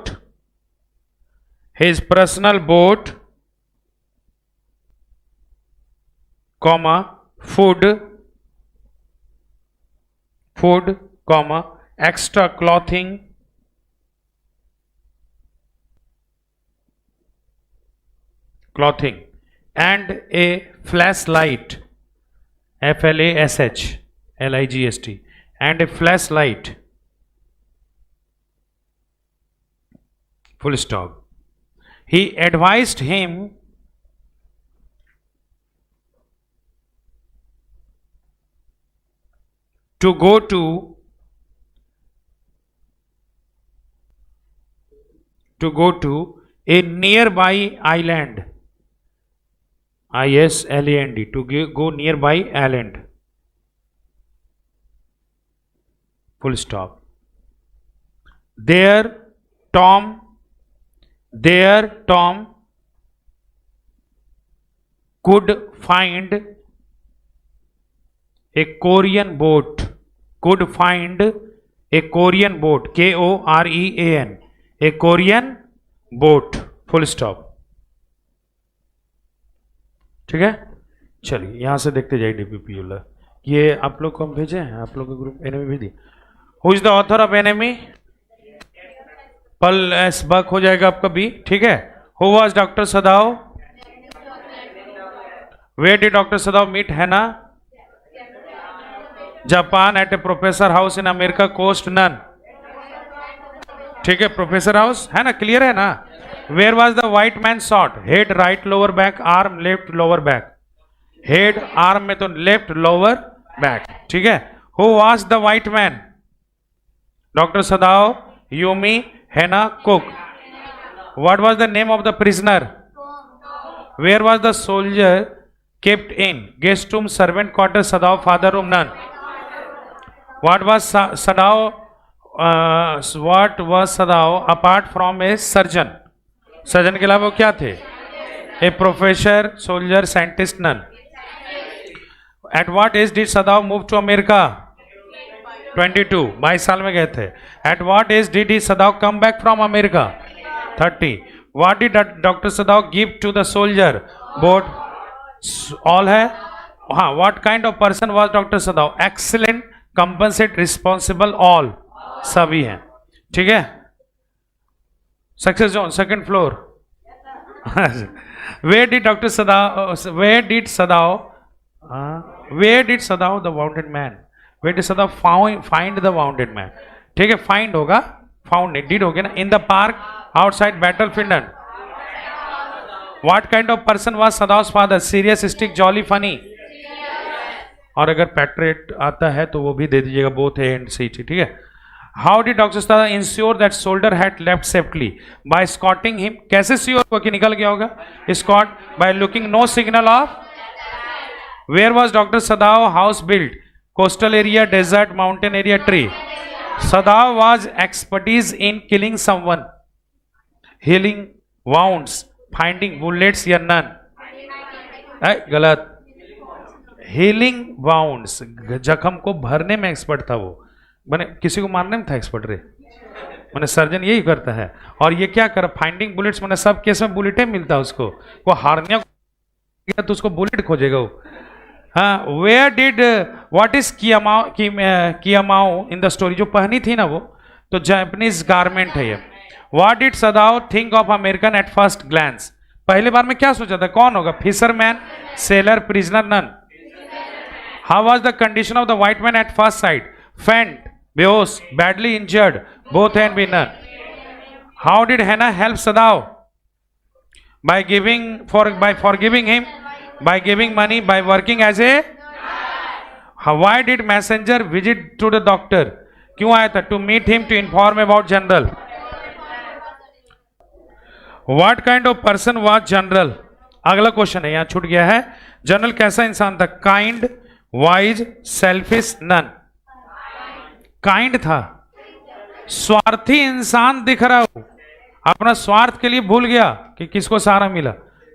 comma, food, comma, extra clothing, and a flashlight, flashlight, and a flashlight, full stop. He advised him to go to a nearby island, island, to go nearby island, full stop. There Tom could find a Korean boat, Korean, a Korean boat, full stop. ठीक है, चलिए यहां से देखते जाइए DPP वाला। ये आप लोग को हम भेजे हैं, आप लोग के ग्रुप एनिमी भेज दिए। Who is the author of enemy? Pearl S Buck हो जाएगा आपका बी, ठीक है। Who was doctor Sadao? Where did doctor Sadao meet Hana? Japan, at a professor house in America coast, none, ठीक है। Professor house है ना, clear है ना। Where was the white man shot? Head, right lower back, arm, left lower back, head, arm में तो left lower back, ठीक है। Who was the white man? Doctor Sadao, Yumi, Hana, cook. What was the name of the prisoner? Where was the soldier kept in? Guest room, servant quarter, Sadao father room, none. What was Sadav apart from a surgeon? Surgeon के अलावा वो क्या थे? A professor, soldier, scientist, none. At what age did Sadav move to America? 22, 22 साल में गए थे। At what age did Sadav come back from America? 30. What did Dr. Sadav give to the soldier? Both, all है। हाँ, what kind of person was Dr. Sadav? Excellent, compensate, responsible, all, सभी हैं, ठीक है। Success zone, second floor. Where did Sadao the wounded man? Where did Sadao find the wounded man? ठीक है, find होगा, found नहीं, डिड हो गया ना। In the park, outside battlefield, none. What kind of person was Sadao's father? Serious, strict, jolly, funny. और अगर patriot आता है तो वो भी दे दीजिएगा, बोथ ए एंड सी, ठीक है। How did doctor Sadao ensure that soldier had left safely? By scouting him. कैसे श्योर हुआ कि निकल गया होगा? Scout, by looking no signal of. Where was doctor Sadao house built? Coastal area, desert, mountain area, tree. Sadao was expertise in killing someone, healing wounds, finding bullets, या none? गलत। Healing wounds, जख्म को भरने में expert था वो, मैंने किसी को मारने में था एक्सपर्ट रे, मैंने सर्जन यही करता है। और ये क्या कर, फाइंडिंग बुलेट्स, मैंने सब केस में बुलेटें मिलता है उसको, वो हारनिया तो उसको बुलेट खोजेगा वो। हाँ, where did, what is Kiyamao in the story? जो पहनी थी ना वो, तो जापानीज गारमेंट है ये। What did Sadao think of American at first glance? पहले बार में क्या सोचा था, कौन होगा? Fisherman, sailor, prisoner, none. How was the condition of the white man at first sight? Faint, behosh, badly injured, both and be none. How did Hannah help Sadav? By forgiving him, by giving money, by working as a. Why did messenger visit to the doctor? क्यों आया था? To meet him, to inform about general. What kind of person was general? अगला question है, यहाँ छूट गया है। General कैसा इंसान था? Kind, wise, selfish, none. Kind था, स्वार्थी इंसान दिख रहा हो, अपना स्वार्थ के लिए भूल गया कि किसको सहारा मिला,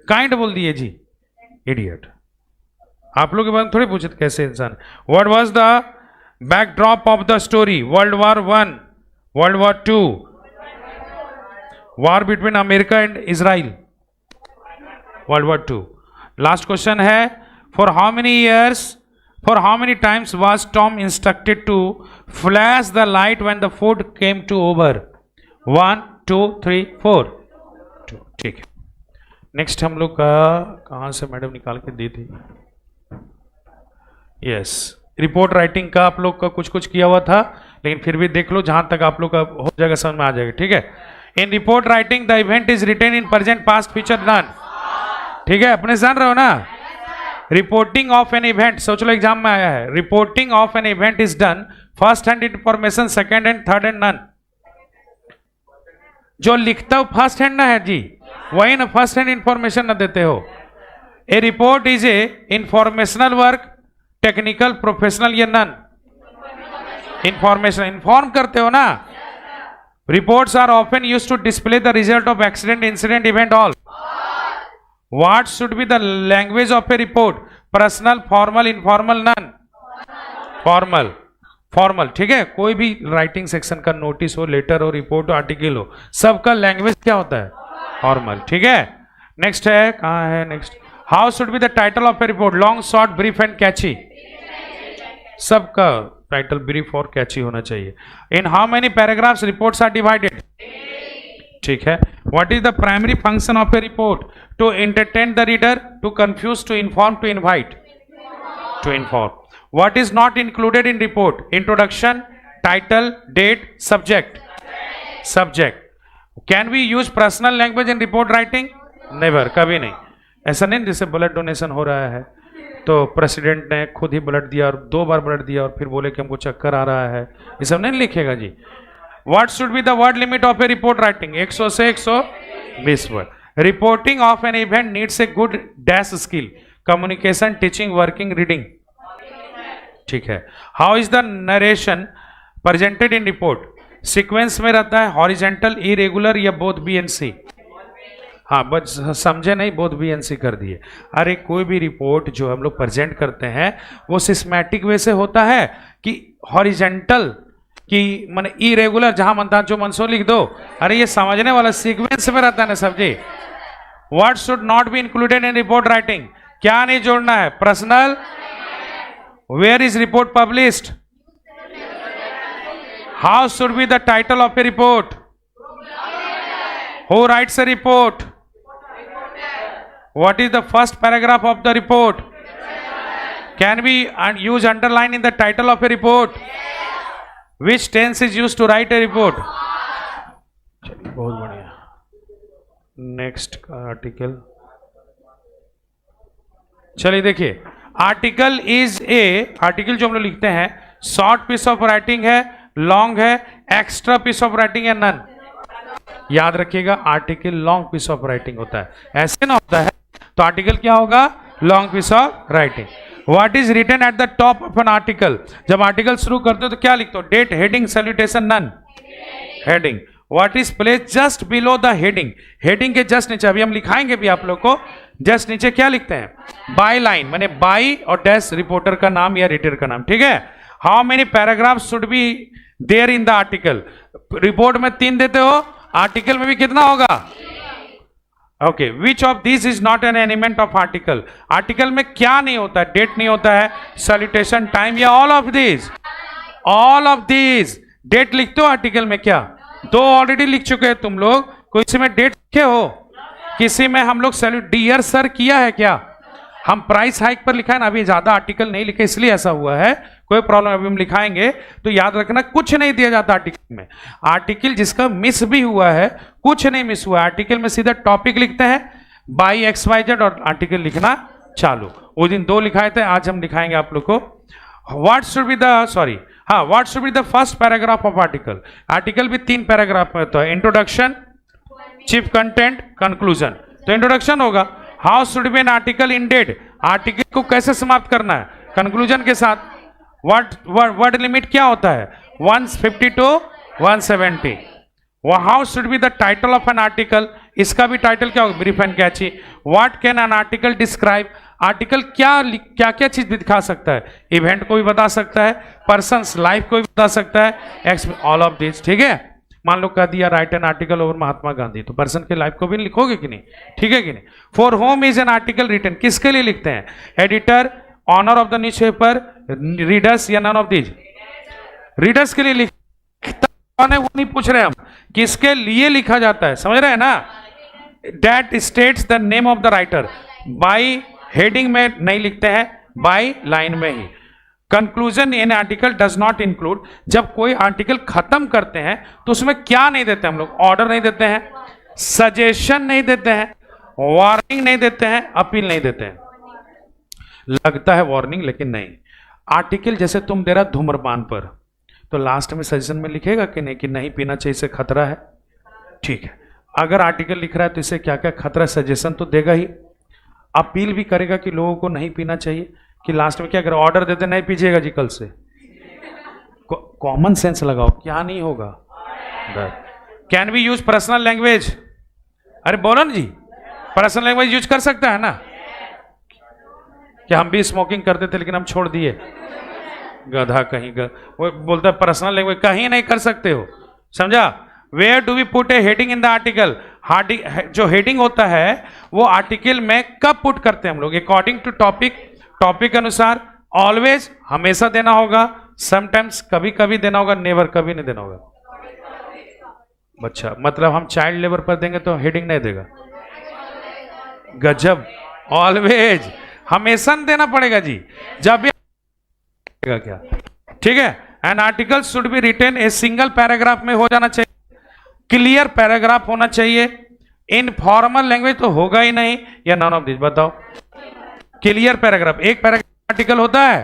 काइंड बोल दिए जी। इडियट। आप लोग के बारे में थोड़ी पूछे कैसे इंसान। What was the backdrop of the story? World war 1, world war 2, war between America and Israel, world war 2। Last question है, for how many years, for how many times was Tom instructed to flash the light when the food came to over? 1, 2, 3, 4, 2। ठीक है, next हम लोग का कहां से madam निकाल के दी थी? यस, रिपोर्ट राइटिंग का आप लोग का कुछ कुछ किया हुआ था, लेकिन फिर भी देख लो, जहां तक आप लोग का हो जाएगा समझ में आ जाएगा। ठीक है, in report writing the event is written in present, past, future, none. ठीक है, अपने जान रहे हो ना? रिपोर्टिंग ऑफ एन इवेंट, सोच लो एग्जाम में आया है, reporting of an event is done first hand information, second hand, third hand, none. जो लिखता हो फर्स्ट हैंड ना है जी, वही ना फर्स्ट हैंड इंफॉर्मेशन ना देते हो। A report is a informational work, technical, professional या नन? इंफॉर्मेशन, इन्फॉर्म करते हो ना। Reports are often used to display the result of accident, incident, event, all. What should be the language of a report? Personal, formal, informal, none? Formal, formal. ठीक है, कोई भी writing section का notice हो, letter हो, report हो, article हो, सबका लैंग्वेज क्या होता है? फॉर्मल। ठीक है, नेक्स्ट है, कहां है next? How should be the title of a report? Long, short, brief and catchy? सबका टाइटल ब्रीफ और कैची होना चाहिए। In how many paragraphs reports are divided? ठीक है, what is the primary function of a report? To entertain the reader, to confuse, to inform, to invite? To inform. What is not included in report? Introduction, title, date, subject. Subject. Can we use personal language in report writing? Never, कभी नहीं। ऐसा नहीं जैसे blood donation हो रहा है तो president ने खुद ही ब्लड दिया और 2 बार ब्लड दिया और फिर बोले कि हमको चक्कर आ रहा है, ये सब नहीं लिखेगा जी। What should be the word limit of a report writing? 100 से 120 word. Reporting of an event needs a good dash skill, communication, teaching, working, reading. ठीक है, how is the narration presented in report? Sequence में रहता है, horizontal, irregular या both B and सी? हाँ, बस समझे नहीं, बोथ बी एंड सी कर दिए। अरे कोई भी रिपोर्ट जो हम लोग प्रेजेंट करते हैं वो सिस्टमैटिक वे से होता है कि हॉरिजेंटल कि माने इरेगुलर, जहां मनता जो मनसो लिख दो। अरे ये समझने वाला सीक्वेंस में रहता है ना सब जी। What should not be included in report writing? क्या नहीं जोड़ना है? Personal. Where is report published? How should be the title of a report? Who writes a report? What is the first paragraph of the report? Can we use underline in the title of a report? Which tense is used to write a report? चलिए, बहुत बढ़िया। Next का article, चलिए देखिए, article is a, article जो हम लोग लिखते हैं, शॉर्ट पीस ऑफ राइटिंग है, लॉन्ग है, एक्स्ट्रा पीस ऑफ राइटिंग है, नन? याद रखिएगा, article long piece of writing होता है, ऐसे ना होता है। तो आर्टिकल क्या होगा? Long piece of writing. What is written at the top of an article? जब आर्टिकल शुरू करते हो तो क्या लिखते हो? Date, heading, salutation, none? Heading. What is place just below the heading? Heading के जस्ट नीचे, अभी हम लिखाएंगे भी आप लोग को, जस्ट नीचे क्या लिखते हैं? बाय लाइन, माने बाय और डैश रिपोर्टर का नाम या रिटेलर का नाम। ठीक है, how many paragraph should be there in the article? Report में 3 देते हो, आर्टिकल में भी कितना होगा? Okay, which of this is not an element of article? Article में क्या नहीं होता है? डेट नहीं होता है, सैल्यूटेशन, टाइम, या all of this? All of this. Date लिखते हो आर्टिकल में? क्या 2 ऑलरेडी लिख चुके हैं तुम लोग, कोई इसमें डेट लिखे हो? किसी में हम लोग सैल्यूट डियर सर किया है क्या? हम प्राइस हाइक पर लिखा है ना, अभी ज्यादा आर्टिकल नहीं लिखे इसलिए ऐसा हुआ है, कोई प्रॉब्लम, अभी हम लिखाएंगे। तो याद रखना, कुछ नहीं दिया जाता आर्टिकल में। आर्टिकल जिसका मिस भी हुआ है, कुछ नहीं मिस हुआ है, आर्टिकल में सीधा टॉपिक लिखते हैं, बाई XYZ, और आर्टिकल लिखना चालू। वो दिन 2 लिखाए थे, आज हम दिखाएंगे आप लोग को। What should be the, sorry, हाँ, what should be the first paragraph of article? Article भी 3 पैराग्राफ में होता है, इंट्रोडक्शन, चीफ कंटेंट, कंक्लूजन। तो इंट्रोडक्शन होगा। How should be an article ended? Article को कैसे समाप्त करना है? कंक्लूजन के साथ। वर्ड लिमिट क्या होता है? 150 to 170। How should be the title of an article? इसका भी टाइटल क्या होगा? Brief and catchy. What can an article describe? Article क्या क्या चीज भी दिखा सकता है, इवेंट को भी बता सकता है, पर्सन्स लाइफ को भी बता सकता है, ऑल ऑफ दिस, ठीक है। मान लो कह दिया right an article over Mahatma Gandhi, तो पर्सन के लाइफ को भी लिखोगे कि नहीं, ठीक है कि नहीं। For whom is an article written, किसके लिए लिखते हैं, editor, owner of the newspaper, readers या नन ऑफ दीज, रीडर्स के लिए लिखता कौन है वो नहीं पूछ रहे हम, किसके लिए लिखा जाता है, समझ रहे हैं ना। That states the name of the writer, by heading में नहीं लिखते हैं, बाई लाइन में ही। Conclusion in article does not include, जब कोई आर्टिकल खत्म करते हैं तो उसमें क्या नहीं देते हम लोग, ऑर्डर नहीं देते हैं, सजेशन नहीं देते हैं, वार्निंग नहीं देते हैं, अपील नहीं देते हैं। लगता है वार्निंग लेकिन नहीं। आर्टिकल जैसे तुम दे रहा धूम्रपान पर, तो लास्ट में सजेशन में लिखेगा कि नहीं, कि नहीं पीना चाहिए, इससे खतरा है, ठीक है। अगर आर्टिकल लिख रहा है तो इसे क्या क्या खतरा, सजेशन तो देगा ही, अपील भी करेगा कि लोगों को नहीं पीना चाहिए, कि लास्ट में क्या करें, ऑर्डर देते नहीं पीजिएगा जी कल से। कॉमन सेंस लगाओ, क्या नहीं होगा। Can we use personal language, अरे बोलो ना जी, पर्सनल लैंग्वेज यूज कर सकता है ना। क्या हम भी स्मोकिंग करते थे लेकिन हम छोड़ दिए, गधा कहीं का, वो बोलता है पर्सनल लैंग्वेज, कहीं नहीं कर सकते हो, समझा। Where do we put a heading in the article, जो हेडिंग होता है वो आर्टिकल में कब पुट करते हैं हम लोग, अकॉर्डिंग टू टॉपिक, टॉपिक अनुसार, ऑलवेज हमेशा देना होगा, समटाइम्स कभी कभी देना होगा, नेवर कभी नहीं देना होगा। अच्छा, मतलब हम चाइल्ड लेबर पर देंगे तो हेडिंग नहीं देगा, गजब। ऑलवेज हमेशा देना पड़ेगा जी, जब भी क्या, ठीक है। An article should be written a single paragraph में हो जाना चाहिए, क्लियर पैराग्राफ होना चाहिए, इनफॉर्मल लैंग्वेज तो होगा ही नहीं, या नॉन ऑफ दिस, बताओ। क्लियर पैराग्राफ, एक पैराग्राफ आर्टिकल होता है।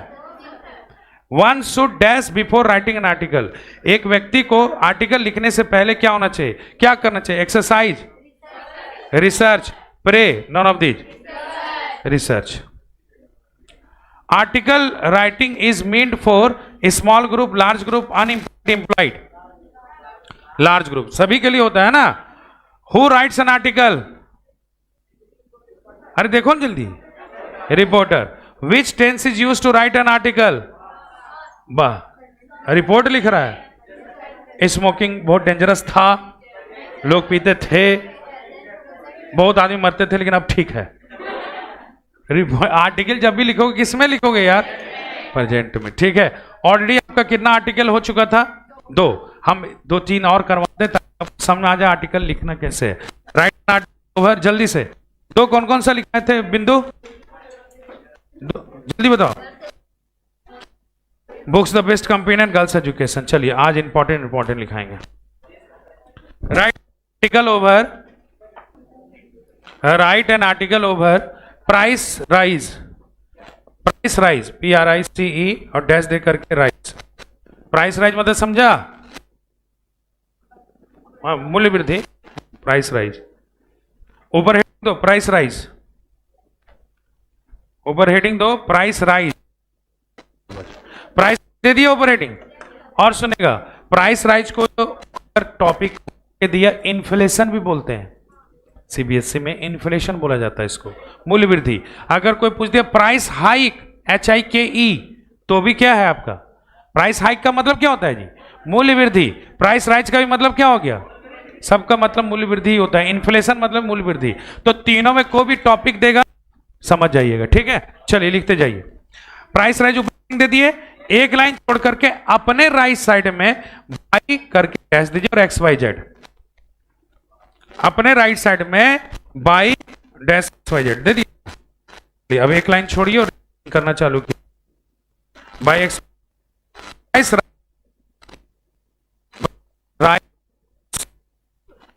One should dash before writing an article, एक व्यक्ति को आर्टिकल लिखने से पहले क्या होना चाहिए, क्या करना चाहिए, exercise, research, pray, none of this, research. Article writing is meant for small group, large group, unemployed, large group, सभी के लिए होता है ना। हु राइट्स एन आर्टिकल, अरे देखो ना जल्दी, reporter. Which tense is use to write an article, वाह, रिपोर्ट लिख रहा है। स्मोकिंग बहुत डेंजरस था, लोग पीते थे, बहुत आदमी मरते थे, लेकिन अब ठीक है। आर्टिकल जब भी लिखोगे किसमें लिखोगे यार, प्रेजेंट में, ठीक है। ऑलरेडी आपका कितना आर्टिकल हो चुका था, 2, हम 2-3 और करवाते हैं ताकि समझ आ जाए आर्टिकल लिखना कैसे है। राइट आर्टिकल ओवर, जल्दी से 2 कौन कौन सा लिखाए थे बिंदु, जल्दी बताओ। Books the best companion girls education, चलिए आज इंपॉर्टेंट लिखाएंगे। Write article over, write an article over price rise, price rise, PRICE और डैश दे करके राइज। प्राइस राइज मतलब समझा, मूल्य वृद्धि, प्राइस राइज। ओवर हेडिंग दो प्राइस राइज, ओवर हेडिंग दो प्राइस राइज, प्राइस दे दिया ओवर हेडिंग। और सुनेगा, प्राइस राइज को टॉपिक दिया, इन्फ्लेशन भी बोलते हैं, CBSE में इन्फ्लेशन बोला जाता है इसको, मूल्य वृद्धि। अगर कोई पूछ दिया प्राइस हाइक, HIKE, तो भी क्या है आपका, प्राइस हाइक का मतलब क्या होता है जी, मूल्य वृद्धि। प्राइस राइज का भी मतलब क्या हो गया, सबका मतलब मूल्य वृद्धि ही होता है, इन्फ्लेशन मतलब मूल्य वृद्धि। तो तीनों में कोई भी टॉपिक देगा समझ जाइएगा, ठीक है। चलिए लिखते जाइए, प्राइस राइज ऊपर दे दिए, एक लाइन छोड़ करके अपने राइट साइड में बाई करके डैश दीजिए और XYZ, अपने राइट साइड में बाई डैश XYZ दे दिए। अब एक लाइन छोड़िए और करना चालू किया, बाई एक्स राइट,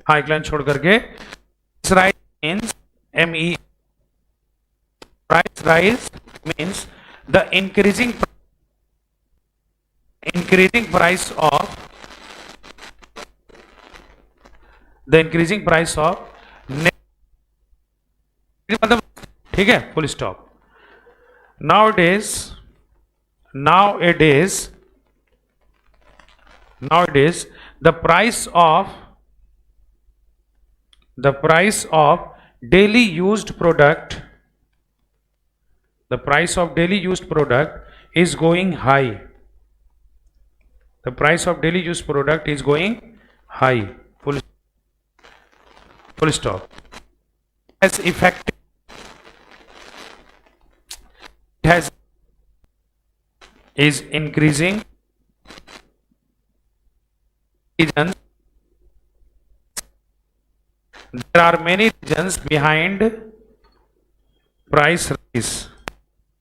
हाँ एक लाइन छोड़ करके right means ME, price rise means the increasing price of मतलब, ठीक है, full stop. nowadays the price of daily used product The price of daily used product is going high. The price of daily used product is going high. Full stop. Has effective. It has is increasing. Reasons. There are many reasons behind price rise.